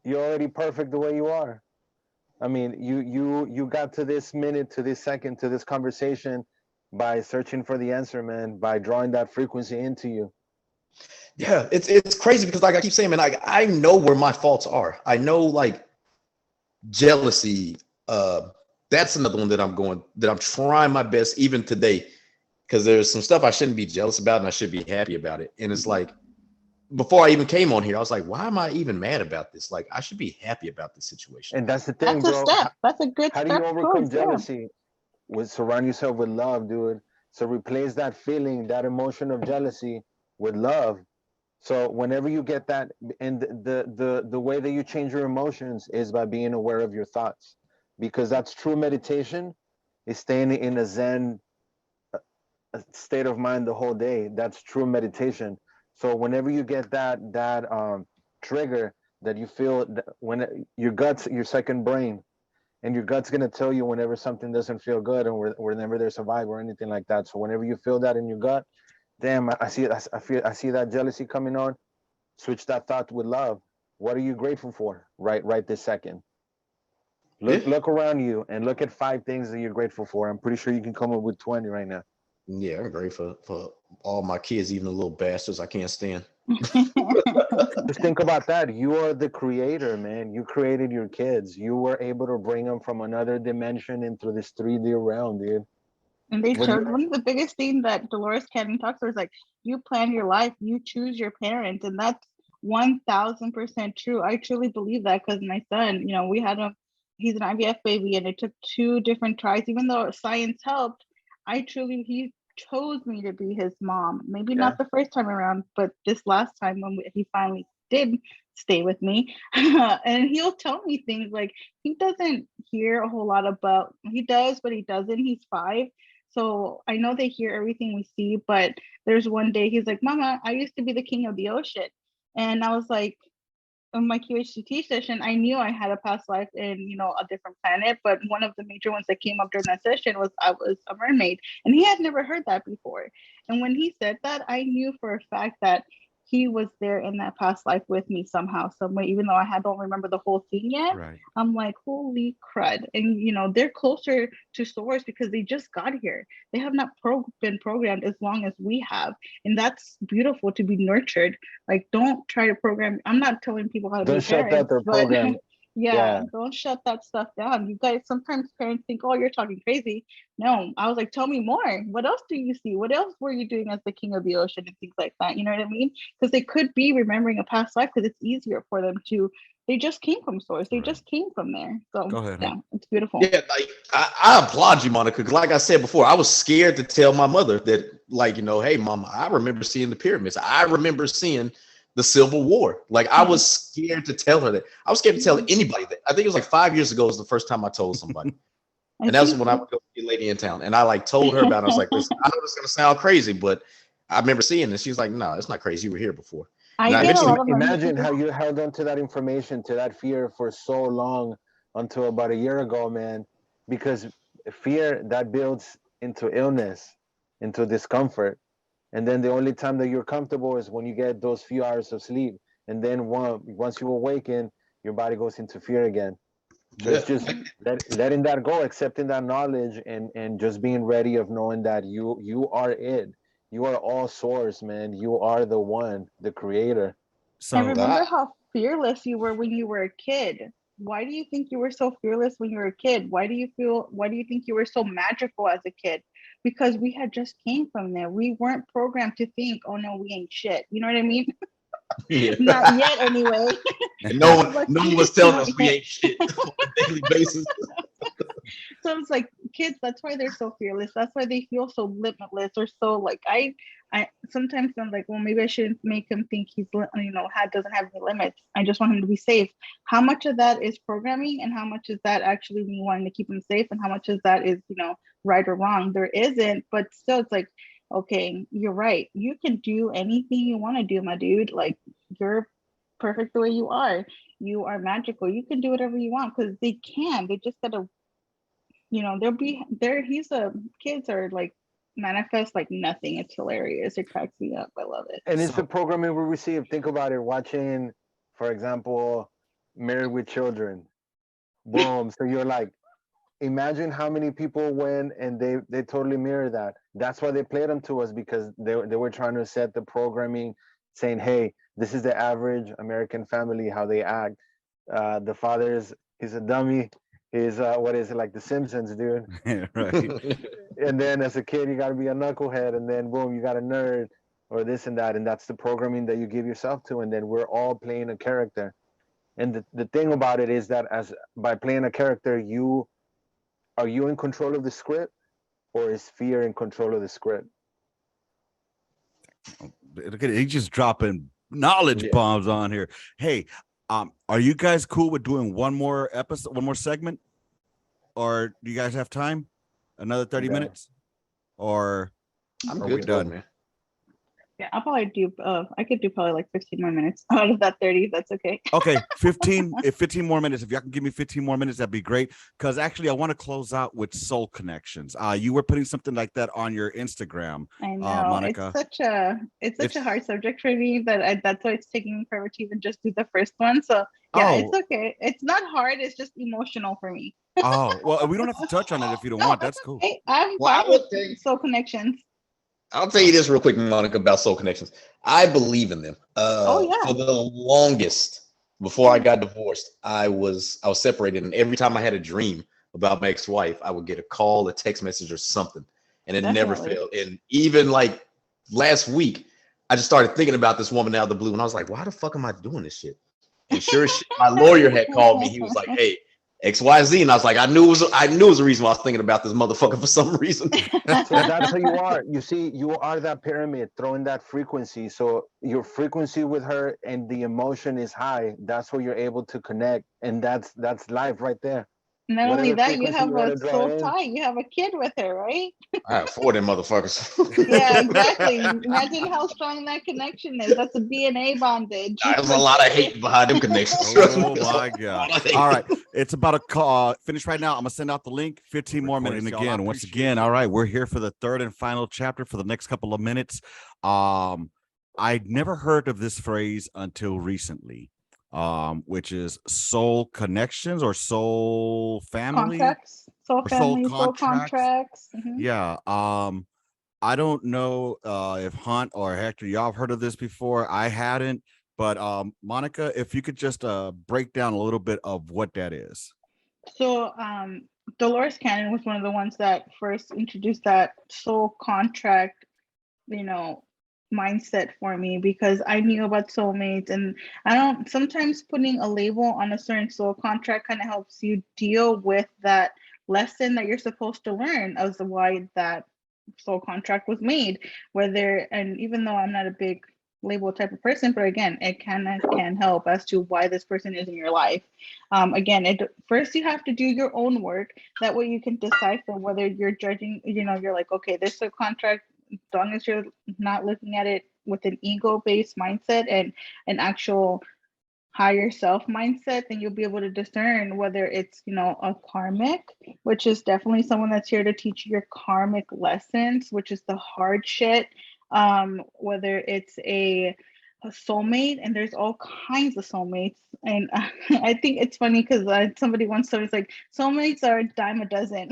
You're already perfect the way you are. I mean, you got to this minute, to this second, to this conversation by searching for the answer, man, by drawing that frequency into you. Yeah, it's crazy because like I keep saying, man, I know where my faults are. I know like jealousy. That's another one that I'm trying my best even today, because there's some stuff I shouldn't be jealous about and I should be happy about it. And it's like, before I even came on here, I was like, why am I even mad about this? Like, I should be happy about this situation. And that's the thing, That's a bro. step. That's a good How step. do you overcome towards, yeah. jealousy? Surround yourself with love, dude. So replace that feeling, that emotion of jealousy with love. So whenever you get that, and the way that you change your emotions is by being aware of your thoughts, because that's true meditation, is staying in a Zen state of mind the whole day. That's true meditation. So whenever you get that trigger that you feel, when your guts, your second brain, and your gut's gonna tell you whenever something doesn't feel good, and whenever there's a vibe or anything like that. So whenever you feel that in your gut, damn, I see it. I see that jealousy coming on. Switch that thought with love. What are you grateful for? Right this second. Look around you and look at 5 things that you're grateful for. I'm pretty sure you can come up with 20 right now. Yeah, I'm grateful for all my kids, even the little bastards I can't stand. Just think about that. You are the creator, man. You created your kids. You were able to bring them from another dimension into this 3D realm, dude. And they What do showed you- one of the biggest things that Dolores Cannon talks about is like, you plan your life, you choose your parents, and that's 1000% true. I truly believe that because my son, we had him, he's an IVF baby, and it took 2 different tries. Even though science helped, he chose me to be his mom. Maybe not the first time around, but this last time when he finally did stay with me, and he'll tell me things like he doesn't hear a whole lot about. He does, but he doesn't. He's 5. So I know they hear everything we see, but there's one day he's like, Mama, I used to be the king of the ocean. And I was like, on my QHCT session, I knew I had a past life in, a different planet, but one of the major ones that came up during that session was I was a mermaid. And he had never heard that before. And when he said that, I knew for a fact that he was there in that past life with me somehow, some way, even though I don't remember the whole thing yet. Right. I'm like, holy crud. And, they're closer to source because they just got here. They have not been programmed as long as we have. And that's beautiful to be nurtured. Like, don't try to program. I'm not telling people how to Don't be shut parents, that their but program. yeah, don't shut that stuff down. You guys, sometimes parents think, oh, you're talking crazy. No, I was like, tell me more. What else do you see? What else were you doing as the king of the ocean and things like that? You know what I mean? Because they could be remembering a past life because it's easier for them to. They just came from source. They just came from there. So Go ahead, yeah, it's beautiful. Yeah, like I applaud you, Monica. Because like I said before, I was scared to tell my mother that, like, hey, Mama, I remember seeing the pyramids. I remember seeing the Civil War. Like, I was scared to tell her that. I was scared to tell anybody that. I think it was like 5 years ago was the first time I told somebody. And that was when I would go see a lady in town. And I like told her about it. I was like, listen, I know this is gonna sound crazy, but I remember seeing this. She was like, no, it's not crazy. You were here before. I Now, get a eventually, lot of Imagine how messages. you held on to that information, to that fear for so long until about a year ago, man. Because fear that builds into illness, into discomfort. And then the only time that you're comfortable is when you get those few hours of sleep. And then once you awaken, your body goes into fear again. So yeah, it's just letting that go, accepting that knowledge, and just being ready of knowing that you are it. You are all source, man. You are the one, the creator. And So remember that, how fearless you were when you were a kid. Why do you think you were so fearless when you were a kid? Why do you think you were so magical as a kid? Because we had just came from there. We weren't programmed to think, oh no, we ain't shit. You know what I mean? yeah. Not yet anyway. And Some of us no one was telling not us we yet. ain't shit on a daily basis. So it's like kids, that's why they're so fearless. That's why they feel so limitless or so like I sometimes I'm like, well, maybe I shouldn't make him think he's doesn't have any limits. I just want him to be safe. How much of that is programming and how much is that actually me wanting to keep him safe and how much of that is, right or wrong? There isn't, but still it's like, okay, you're right. You can do anything you want to do, my dude. Like you're perfect the way you are. You are magical. You can do whatever you want because they can. They just gotta they'll be there. Kids are like manifest like nothing. It's hilarious. It cracks me up. I love it. And it's the so programming we receive. Think about it. Watching, for example, Married with Children. Boom. So you're like, imagine how many people went and they totally mirror that. That's why they played them to us, because they were trying to set the programming, saying, hey, this is the average American family, how they act. The he's a dummy. He's what is it, like The Simpsons, dude? right. And then as a kid, you got to be a knucklehead, and then boom, you got a nerd or this and that, and that's the programming that you give yourself to. And then we're all playing a character. And the thing about it is that as by playing a character, are you in control of the script, or is fear in control of the script? Look at it. He's just dropping knowledge Yeah. bombs on here. Hey, are you guys cool with doing one more episode, one more segment? Or do you guys have time? Another 30 Okay. minutes? Or I'm are good we to go, done? man. Yeah, I'll probably do. I could do probably like 15 more minutes out of that 30. If that's okay. Okay, 15 more minutes. If y'all can give me 15 more minutes, that'd be great. Because actually I want to close out with soul connections. You were putting something like that on your Instagram, I know Monica. it's such a hard subject for me that that's why it's taking me forever to even just do the first one. So yeah, it's okay. It's not hard. It's just emotional for me. Well, we don't have to touch on it if you don't No, want. it's That's cool. okay. I'm Well, fine with soul connections. I'll tell you this real quick, Monica, about soul connections. I believe in them. Oh yeah. For the longest, before I got divorced, I was separated, and every time I had a dream about my ex-wife, I would get a call, a text message, or something, and it never Definitely. failed. And even like last week, I just started thinking about this woman out of the blue, and I was like, "Why the fuck am I doing this shit?" And sure as shit, my lawyer had called me. He was like, "Hey, XYZ," and I was like, I knew it was a reason why I was thinking about this motherfucker for some reason. So that's how you are. You see, you are that pyramid throwing that frequency. So your frequency with her and the emotion is high. That's where you're able to connect, and that's life right there. Not only Whatever that, you frequency have you want a to draw soul in. tie. You have a kid with her, right? I have 4 of them motherfuckers. Yeah, exactly. Imagine how strong that connection is. That's a DNA bondage. There's a lot of hate behind them connections. Trust me. Oh my God. There's a lot of hate. All right. It's about to finish right now. I'm gonna send out the link. 15 more minutes. And again, once again, all right, we're here for the third and final chapter for the next couple of minutes. I'd never heard of this phrase until recently, which is soul connections or soul family. Contracts, soul Or family, soul soul contracts. contracts. Mhm. Yeah. I don't know if Hunt or Hector, y'all have heard of this before. I hadn't, but Monica, if you could just break down a little bit of what that is. So, Dolores Cannon was one of the ones that first introduced that soul contract, mindset for me because I knew about soulmates, and I don't. Sometimes putting a label on a certain soul contract kind of helps you deal with that lesson that you're supposed to learn as to why that soul contract was made. And even though I'm not a big label type of person, but again, it can help as to why this person is in your life. Again, first you have to do your own work. That way you can decipher whether you're judging. You're like, okay, this is a contract. As long as you're not looking at it with an ego-based mindset and an actual higher self mindset, then you'll be able to discern whether it's, you know, a karmic, which is definitely someone that's here to teach you your karmic lessons, which is the hard shit. Whether it's a soulmate, and there's all kinds of soulmates. And I think it's funny because somebody once told me, it's like, soulmates are a dime a dozen.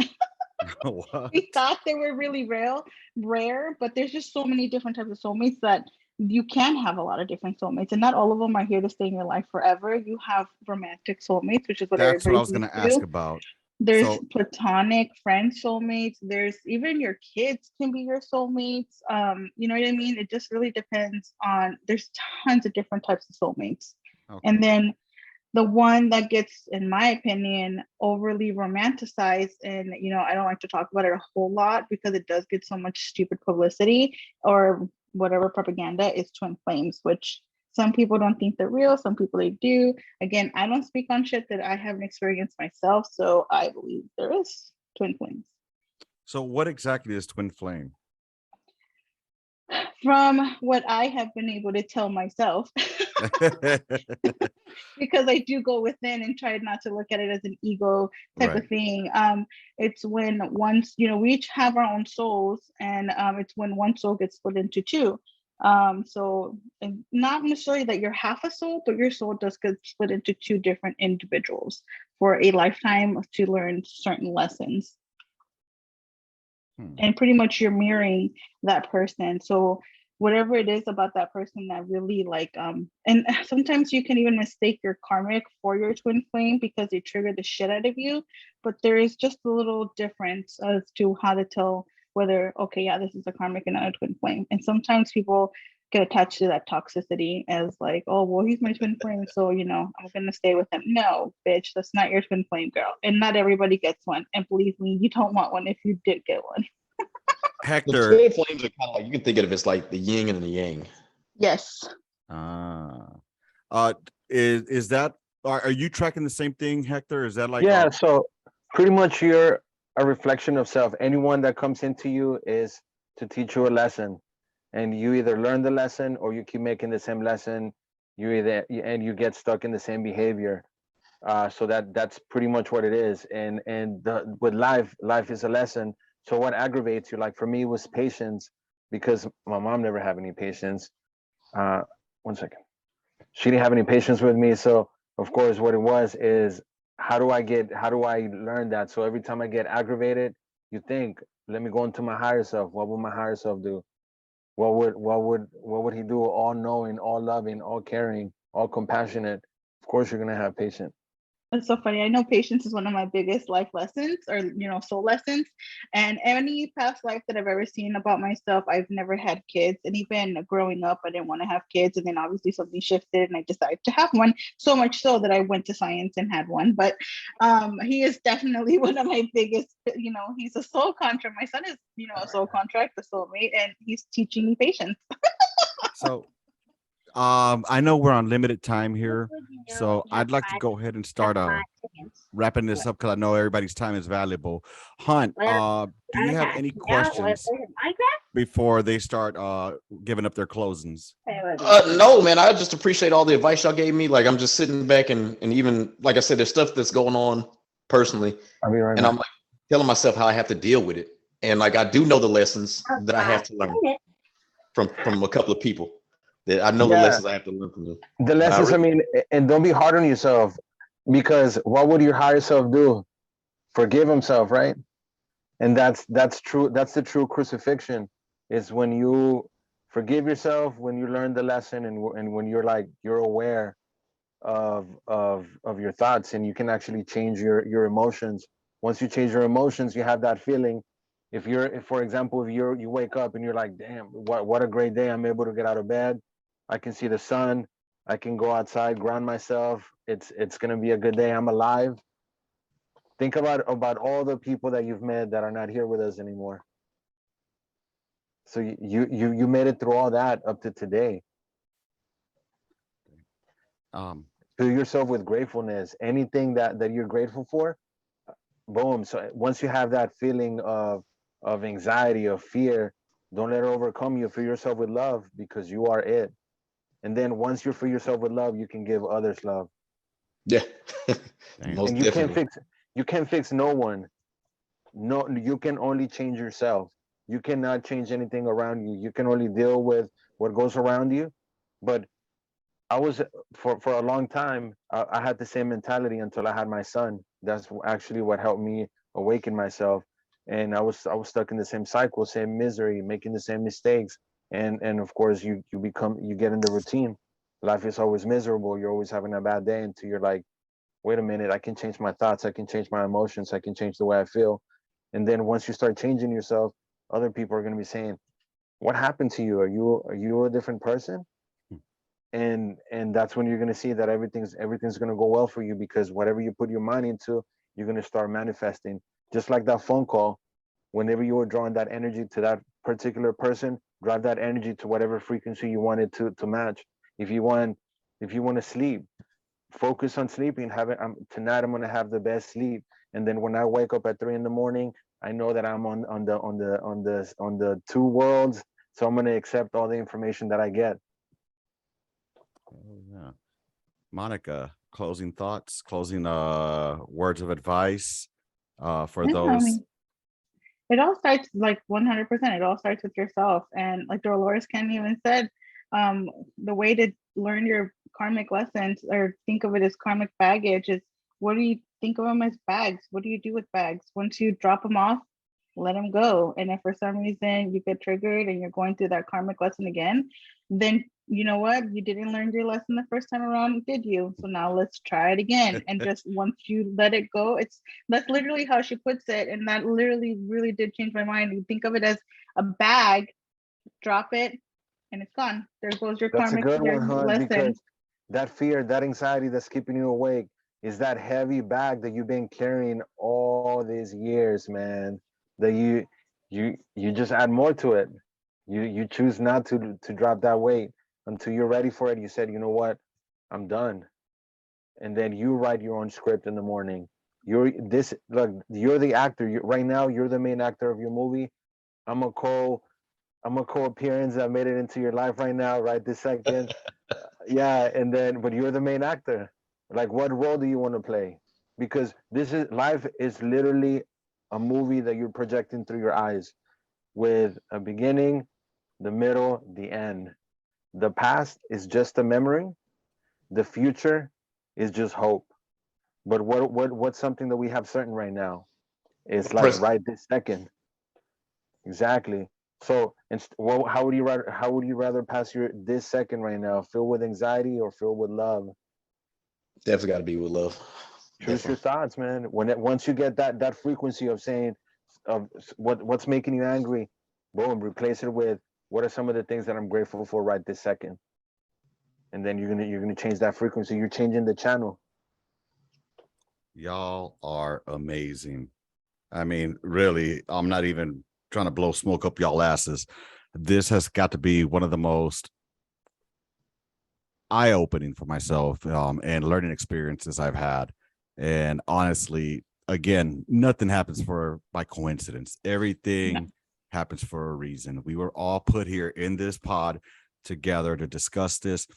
What? We thought they were really rare, but there's just so many different types of soulmates that you can have a lot of different soulmates, and not all of them are here to stay in your life forever. You have romantic soulmates, which is what That's what I everybody's was going used to ask to. about. There's So, platonic friend soulmates. There's even your kids can be your soulmates. You know what I mean? It just really depends on, there's tons of different types of soulmates. okay. And then the one that gets, in my opinion, overly romanticized, and you know, I don't like to talk about it a whole lot because it does get so much stupid publicity or whatever propaganda, is twin flames, which some people don't think they're real, some people they do. Again, I don't speak on shit that I haven't experienced myself, so I believe there is twin flames. So what exactly is twin flame? From what I have been able to tell myself, because I do go within and try not to look at it as an ego type Right. of thing. It's when once, you know, we each have our own souls, and it's when one soul gets split into two. So and not necessarily that you're half a soul, but your soul does get split into two different individuals for a lifetime to learn certain lessons. And pretty much you're mirroring that person. So whatever it is about that person that really like, and sometimes you can even mistake your karmic for your twin flame because they trigger the shit out of you. But there is just a little difference as to how to tell whether, okay, yeah, this is a karmic and not a twin flame. And sometimes people get attached to that toxicity as like, oh, well, he's my twin flame, so you know, I'm gonna stay with him. No, bitch, that's not your twin flame, girl. And not everybody gets one. And believe me, you don't want one if you did get one. The Hector. twin flames are kind of like, you can think of it as like the yin and the yang. Yes. Is that, are you tracking the same thing, Hector? Is that like, Yeah, so pretty much you're a reflection of self. Anyone that comes into you is to teach you a lesson, and you either learn the lesson or you keep making the same lesson. And you get stuck in the same behavior. So that's pretty much what it is. And with life is a lesson. So what aggravates you, like for me, was patience, because my mom never had any patience. 1 second. She didn't have any patience with me. So of course, what it was is, how do I learn that? So every time I get aggravated, you think, let me go into my higher self. What would my higher self do? What would he do? All knowing, all loving, all caring, all compassionate. Of course, you're gonna have patience. It's so funny. I know patience is one of my biggest life lessons, or you know, soul lessons. And any past life that I've ever seen about myself, I've never had kids. And even growing up, I didn't want to have kids. And then obviously something shifted and I decided to have one. So much so that I went to science and had one. But he is definitely one of my biggest, you know, he's a soul contract. My son is, you know, a soul contract, a soulmate, and he's teaching me patience. so I know we're on limited time here, so I'd like to go ahead and start wrapping this up because I know everybody's time is valuable. Hunt, do you have any questions before they start giving up their closings? No, man, I just appreciate all the advice y'all gave me. Like, I'm just sitting back and even, like I said, there's stuff that's going on personally. I'll be right And back. I'm like telling myself how I have to deal with it. And like, I do know the lessons that I have to learn from a couple of people. That I know the Yeah. lessons I have to learn from them. The lessons, I really- mean, and don't be hard on yourself, because what would your higher self do? Forgive himself, right? And that's true. That's the true crucifixion, is when you forgive yourself, when you learn the lesson, and when you're aware of your thoughts, and you can actually change your emotions. Once you change your emotions, you have that feeling. If for example, if you wake up and you're like, damn, what a great day, I'm able to get out of bed, I can see the sun, I can go outside, ground myself, it's gonna be a good day, I'm alive. Think about all the people that you've met that are not here with us anymore. So you made it through all that up to today. Fill yourself with gratefulness. Anything that you're grateful for, boom. So once you have that feeling of anxiety, of fear, Don't let it overcome you. Fill yourself with love because you are it. And then once you fill yourself with love, you can give others love. Yeah. Damn. Most And definitely. you can't fix no one. No, you can only change yourself. You cannot change anything around you. You can only deal with what goes around you. But I was for a long time, I had the same mentality until I had my son. That's actually what helped me awaken myself. And I was stuck in the same cycle, same misery, making the same mistakes. And of course you get in the routine. Life is always miserable. You're always having a bad day until you're like, wait a minute, I can change my thoughts, I can change my emotions, I can change the way I feel. And then once you start changing yourself, other people are going to be saying, what happened to you? Are you a different person? And that's when you're going to see that everything's going to go well for you, because whatever you put your mind into, you're going to start manifesting. Just like that phone call, whenever you were drawing that energy to that particular person, drive that energy to whatever frequency you want it to match. If you want to sleep, focus on sleeping. Tonight I'm going to have the best sleep, and then when I wake up at 3 in the morning, I know that I'm on the two worlds. So I'm going to accept all the information that I get. Oh, yeah. Monica, closing thoughts, closing words of advice for Yeah, I those. mean, it all starts like 100%. It all starts with yourself. And like Dolores Cannon even said, the way to learn your karmic lessons or think of it as karmic baggage is, what do you think of them as bags? What do you do with bags? Once you drop them off, let them go. And if for some reason you get triggered and you're going through that karmic lesson again, then you know what? You didn't learn your lesson the first time around, did you? So now let's try it again. And just once you let it go, that's literally how she puts it. And that literally really did change my mind. You think of it as a bag, drop it, and it's gone. There goes your That's a karmic good one, hon, lesson. because that fear, that anxiety that's keeping you awake is that heavy bag that you've been carrying all these years, man. That you just add more to it. You choose not to drop that weight until you're ready for it. You said, you know what, I'm done. And then you write your own script in the morning. You're the actor. Right now, you're the main actor of your movie. I'm a co I'm a co-appearance that made it into your life right now, right this second. Yeah, and then but you're the main actor. Like, what role do you want to play? Because this is life is literally a movie that you're projecting through your eyes, with a beginning, the middle, the end. The past is just a memory. The future is just hope. But what's something that we have certain right now? It's like Press. right this second. Exactly. So, well, how would you rather pass your this second right now? Filled with anxiety or filled with love? Definitely got to be with love. Choose your Definitely. thoughts, man. Once you get that frequency of saying of what's making you angry, boom, replace it with what are some of the things that I'm grateful for right this second, and then you're gonna change that frequency. You're changing the channel. Y'all are amazing. I mean, really, I'm not even trying to blow smoke up y'all asses. This has got to be one of the most eye-opening for myself and learning experiences I've had. And honestly, again, nothing happens by coincidence. Everything happens for a reason. We were all put here in this pod together to discuss this,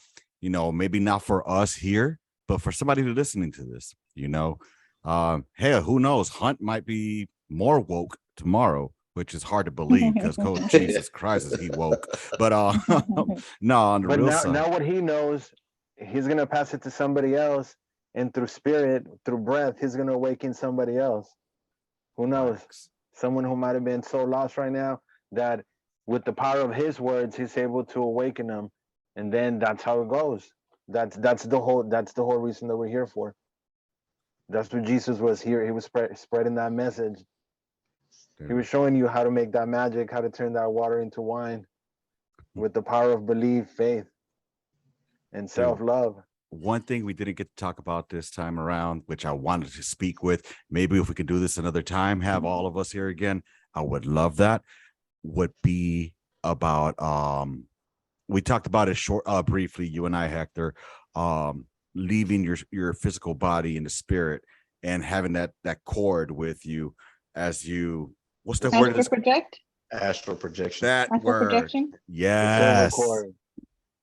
maybe not for us here, but for somebody who's listening to this, hey, who knows? Hunt might be more woke tomorrow, which is hard to believe because code Jesus Christ is he woke. But no, on the But real now side. what he knows, he's gonna pass it to somebody else, and through spirit, through breath, he's gonna awaken somebody else. Who knows? Facts. Someone who might have been so lost right now that with the power of his words, he's able to awaken them, and then that's how it goes. That's the whole reason that we're here for. That's what Jesus was here. He was spreading that message. He was Dude, showing you how to make that magic, how to turn that water into wine with the power of belief, faith, and dude, self-love. one thing we didn't get to talk about this time around, which I wanted to speak with, maybe if we could do this another time, have all of us here again, I would love that, would be about we talked about it briefly, you and I, Hector, leaving your physical body and the spirit and having that cord with you as you, what's that word? Astral project. Astral projection. That Astral word. projection. The silver Yes. cord.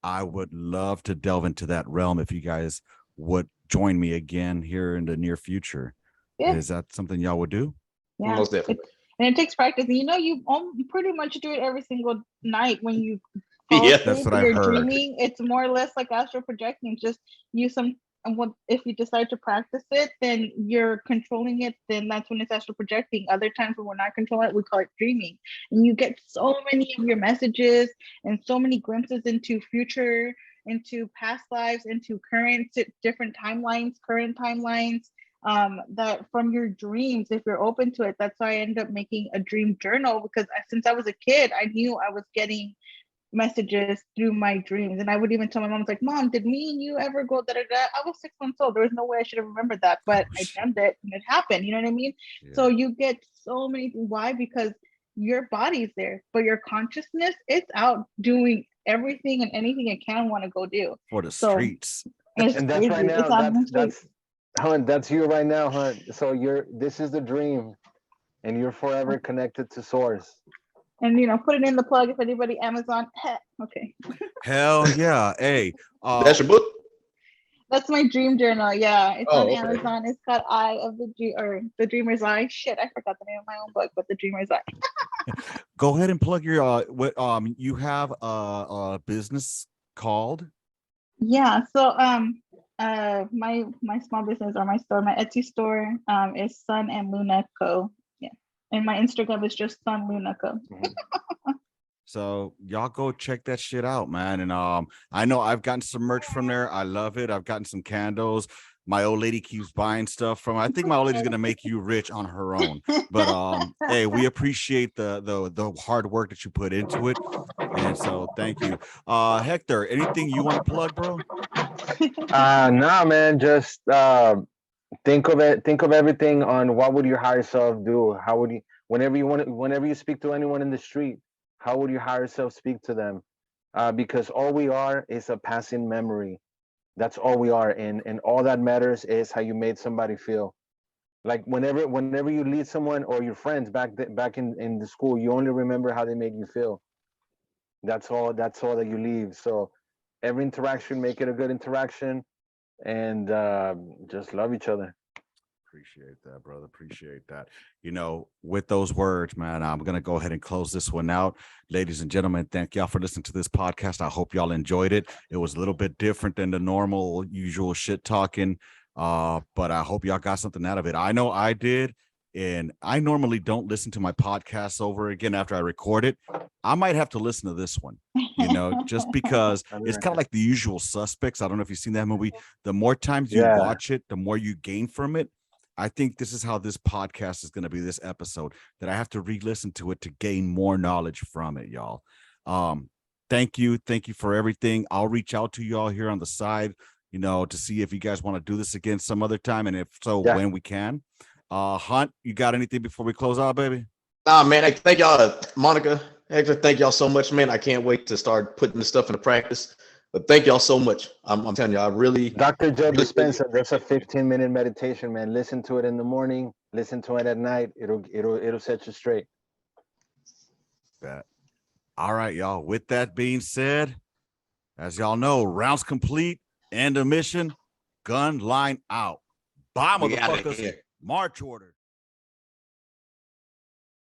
I would love to delve into that realm if you guys would join me again here in the near future. Yeah. Is that something y'all would do? Yeah. Most definitely. And it takes practice. And you pretty much do it every single night when you fall Yeah. asleep. That's what I've You're heard. dreaming. It's more or less like astral projecting. Just use some. And what if you decide to practice it, then you're controlling it. Then that's when it's astral projecting. Other times when we're not controlling it, we call it dreaming. And you get so many of your messages and so many glimpses into future, into past lives, into current different timelines, current timelines. That from your dreams, if you're open to it, that's why I ended up making a dream journal, because since I was a kid, I knew I was getting messages through my dreams. And I would even tell my mom, I was like, Mom, did me and you ever go da da da? I was 6 months old. There was no way I should have remembered that, but I dreamt it and it happened. You know what I mean? Yeah. So you get so many. Why? Because your body's there, but your consciousness, it's out doing everything and anything it can want to go do. For the So streets. it's And that's crazy. right now. It's on the street. That's you right now, huh? So this is the dream, and you're forever connected to source. And put it in the plug if anybody Amazon. Okay. Hell yeah. Hey, That's your book? That's my dream journal. Yeah, it's Oh, on okay. Amazon. It's got Eye of the Dream, or The Dreamer's Eye. Shit, I forgot the name of my own book, but The Dreamer's Eye. go ahead and plug your what you have a business called. Yeah. So my small business, or my store, my Etsy store, is Sun and Luna Co. Yeah, and my Instagram is just Sun Luna Co. So y'all go check that shit out, man. And I know I've gotten some merch from there. I love it. I've gotten some candles. My old lady keeps buying stuff from. I think my old lady's gonna make you rich on her own. But hey, we appreciate the hard work that you put into it. And so thank you. Hector, anything you want to plug, bro? Nah, man. Just think of it. Think of everything on what would your higher self do? How would you, whenever you speak to anyone in the street, how would your higher self speak to them? Because all we are is a passing memory. That's all we are, and all that matters is how you made somebody feel. Like whenever you lead someone or your friends back in the school, you only remember how they made you feel. That's all. That's all that you leave. So every interaction, make it a good interaction, and just love each other. Appreciate that, brother. Appreciate that. With those words, man, I'm going to go ahead and close this one out. Ladies and gentlemen, thank y'all for listening to this podcast. I hope y'all enjoyed it. It was a little bit different than the normal, usual shit talking, but I hope y'all got something out of it. I know I did, and I normally don't listen to my podcasts over again after I record it. I might have to listen to this one, just because it's kind of like The Usual Suspects. I don't know if you've seen that movie. The more times you watch it, the more you gain from it. I think this is how this podcast is going to be, this episode, that I have to re-listen to it to gain more knowledge from it, y'all. Thank you for everything. I'll reach out to y'all here on the side, to see if you guys want to do this again some other time, and if so, when we can. Hunt, you got anything before we close out, baby? Nah, man. Thank y'all, Monica, Hector. Thank y'all so much, man. I can't wait to start putting this stuff into practice. But thank y'all so much. I'm telling you, I really. Dr. Joe really Dispenza, that's a 15-minute meditation, man. Listen to it in the morning. Listen to it at night. It'll set you straight. That. All right, y'all. With that being said, as y'all know, rounds complete. End of mission. Gunline out. Bye, We outta motherfuckers. here. March order.